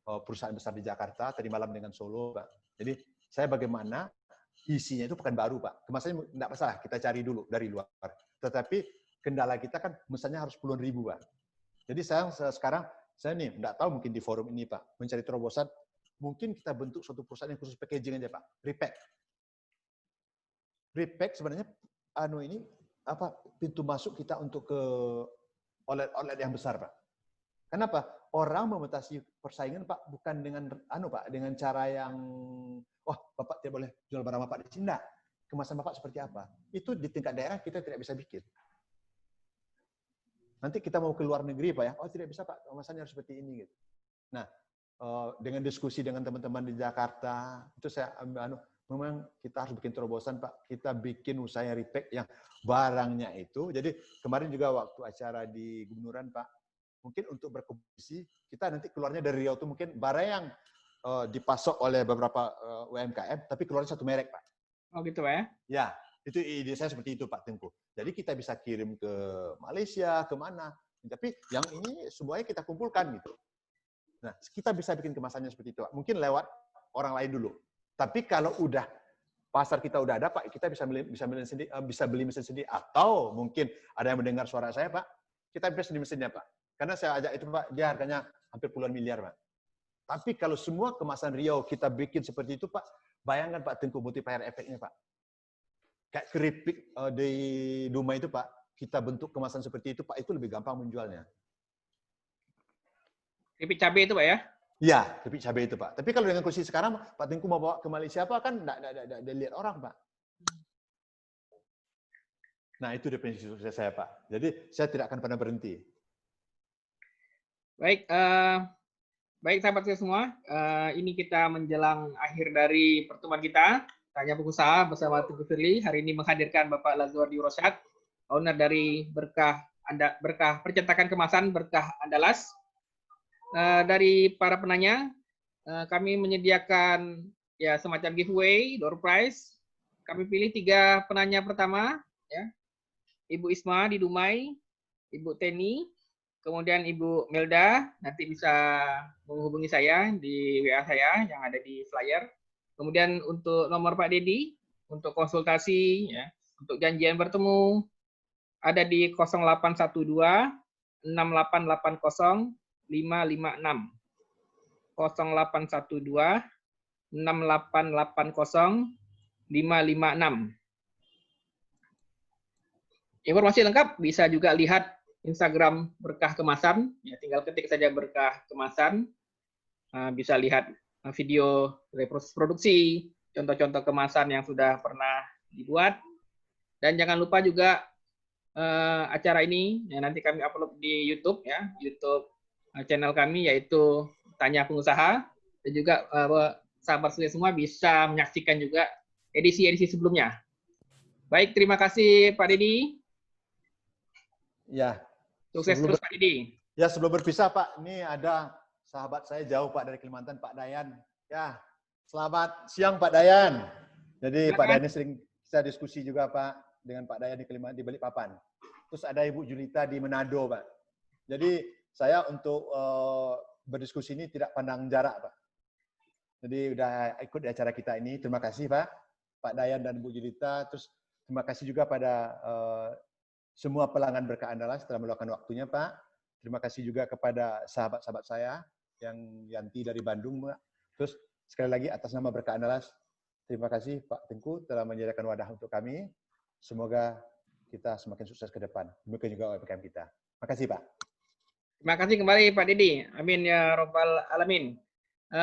perusahaan besar di Jakarta, tadi malam dengan Solo Pak. Jadi saya bagaimana isinya itu Pekanbaru Pak. Kemasannya tidak masalah, kita cari dulu dari luar. Tetapi kendala kita kan misalnya harus puluhan ribu Pak. Jadi sekarang saya nih tidak tahu mungkin di forum ini Pak, mencari terobosan, mungkin kita bentuk suatu perusahaan yang khusus packaging aja Pak, repack. Repack sebenarnya pintu masuk kita untuk ke outlet yang besar Pak. Kenapa? Orang membatasi persaingan Pak bukan dengan Pak, dengan cara yang Bapak tidak boleh jual barang Bapak di sini. Enggak. Kemasan Bapak seperti apa? Itu di tingkat daerah kita tidak bisa bikin. Nanti kita mau ke luar negeri Pak ya, tidak bisa Pak, kemasannya harus seperti ini gitu. Nah, dengan diskusi dengan teman-teman di Jakarta, itu saya memang kita harus bikin terobosan Pak. Kita bikin usaha repack yang barangnya itu. Jadi kemarin juga waktu acara di Gubernuran Pak, mungkin untuk berkompetisi, kita nanti keluarnya dari Riau itu mungkin barang yang dipasok oleh beberapa UMKM, tapi keluarnya satu merek Pak. Oh gitu ya? Ya, itu ide saya seperti itu Pak Tengku. Jadi kita bisa kirim ke Malaysia, kemana. Tapi yang ini semuanya kita kumpulkan gitu. Nah, kita bisa bikin kemasannya seperti itu Pak. Mungkin lewat orang lain dulu. Tapi kalau udah pasar kita udah ada Pak, kita bisa beli mesin sendiri. Atau mungkin ada yang mendengar suara saya Pak, kita bisa beli mesinnya Pak. Karena saya ajak itu Pak, dia harganya hampir puluhan miliar Pak. Tapi kalau semua kemasan Riau kita bikin seperti itu Pak, bayangkan Pak Tengku multiplier efeknya Pak. Kayak keripik di Dumai itu Pak, kita bentuk kemasan seperti itu Pak, itu lebih gampang menjualnya. Keripik cabai itu Pak ya? Iya, keripik cabai itu Pak. Tapi kalau dengan kondisi sekarang, Pak Tengku mau bawa ke Malaysia Pak, kan enggak dilihat orang Pak. Nah itu definisi sukses saya Pak. Jadi saya tidak akan pernah berhenti. Baik, baik sahabat semua, ini kita menjelang akhir dari pertemuan kita. Tanya Pengusaha bersama Tengku Firly hari ini menghadirkan Bapak Lazuardi Rosyad, owner dari Berkah Percetakan Kemasan Berkah Andalas. Dari para penanya, kami menyediakan ya semacam giveaway, door prize. Kami pilih 3 penanya pertama, ya, Ibu Isma di Dumai, Ibu Teni, kemudian Ibu Melda. Nanti bisa menghubungi saya di WA saya yang ada di flyer. Kemudian untuk nomor Pak Dedi, untuk konsultasi, ya, untuk janjian bertemu, ada di 0812 6880 556. 0812 6880 556. Informasi lengkap bisa juga lihat Instagram Berkah Kemasan. Ya, tinggal ketik saja Berkah Kemasan. Bisa lihat video dari proses produksi, contoh-contoh kemasan yang sudah pernah dibuat. Dan jangan lupa juga acara ini yang nanti kami upload di YouTube ya, YouTube channel kami yaitu Tanya Pengusaha, dan juga sahabat semua bisa menyaksikan juga edisi-edisi sebelumnya. Baik, terima kasih Pak Dedi. Ya. Sukses terus Pak Dedi. Ya, sebelum berpisah Pak, ini ada sahabat saya jauh Pak dari Kalimantan, Pak Dayan. Ya, selamat siang Pak Dayan. Jadi Pak Dayan ini sering saya diskusi juga Pak dengan Pak Dayan di Kalimantan, di Balikpapan. Terus ada Ibu Julita di Manado Pak. Jadi saya untuk berdiskusi ini tidak pandang jarak Pak. Jadi udah ikut di acara kita ini. Terima kasih Pak Dayan dan Bu Julita. Terus terima kasih juga pada semua pelanggan Berkah Andalas telah meluangkan waktunya Pak. Terima kasih juga kepada sahabat-sahabat saya yang Yanti dari Bandung Pak. Terus sekali lagi atas nama Berkah Andalas, terima kasih Pak Tengku telah menyediakan wadah untuk kami. Semoga kita semakin sukses ke depan. Demikian juga UMKM kita. Terima kasih Pak. Terima kasih kembali Pak Dedi. Amin ya Rabbal Alamin.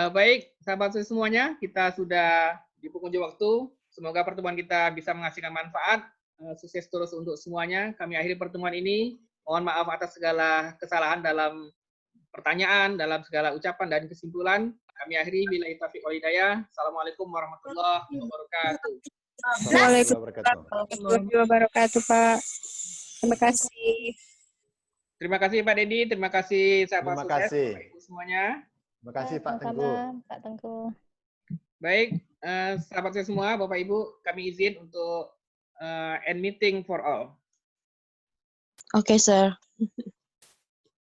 Baik, sahabat semuanya, kita sudah di penghujung waktu. Semoga pertemuan kita bisa menghasilkan manfaat. Sukses terus untuk semuanya. Kami akhiri pertemuan ini. Mohon maaf atas segala kesalahan dalam pertanyaan, dalam segala ucapan dan kesimpulan. Kami akhiri billahi taufiq wal hidayah. Assalamualaikum warahmatullahi wabarakatuh. Waalaikumsalam warahmatullahi wabarakatuh, Pak. Terima kasih. Terima kasih Pak Dedi, terima kasih sahabat Terima sukses kasih. Bapak Ibu semuanya. Terima kasih Pak Tengku. Pak Tengku. Baik, sahabat saya semua, Bapak Ibu, kami izin untuk end meeting for all. Okay, sir.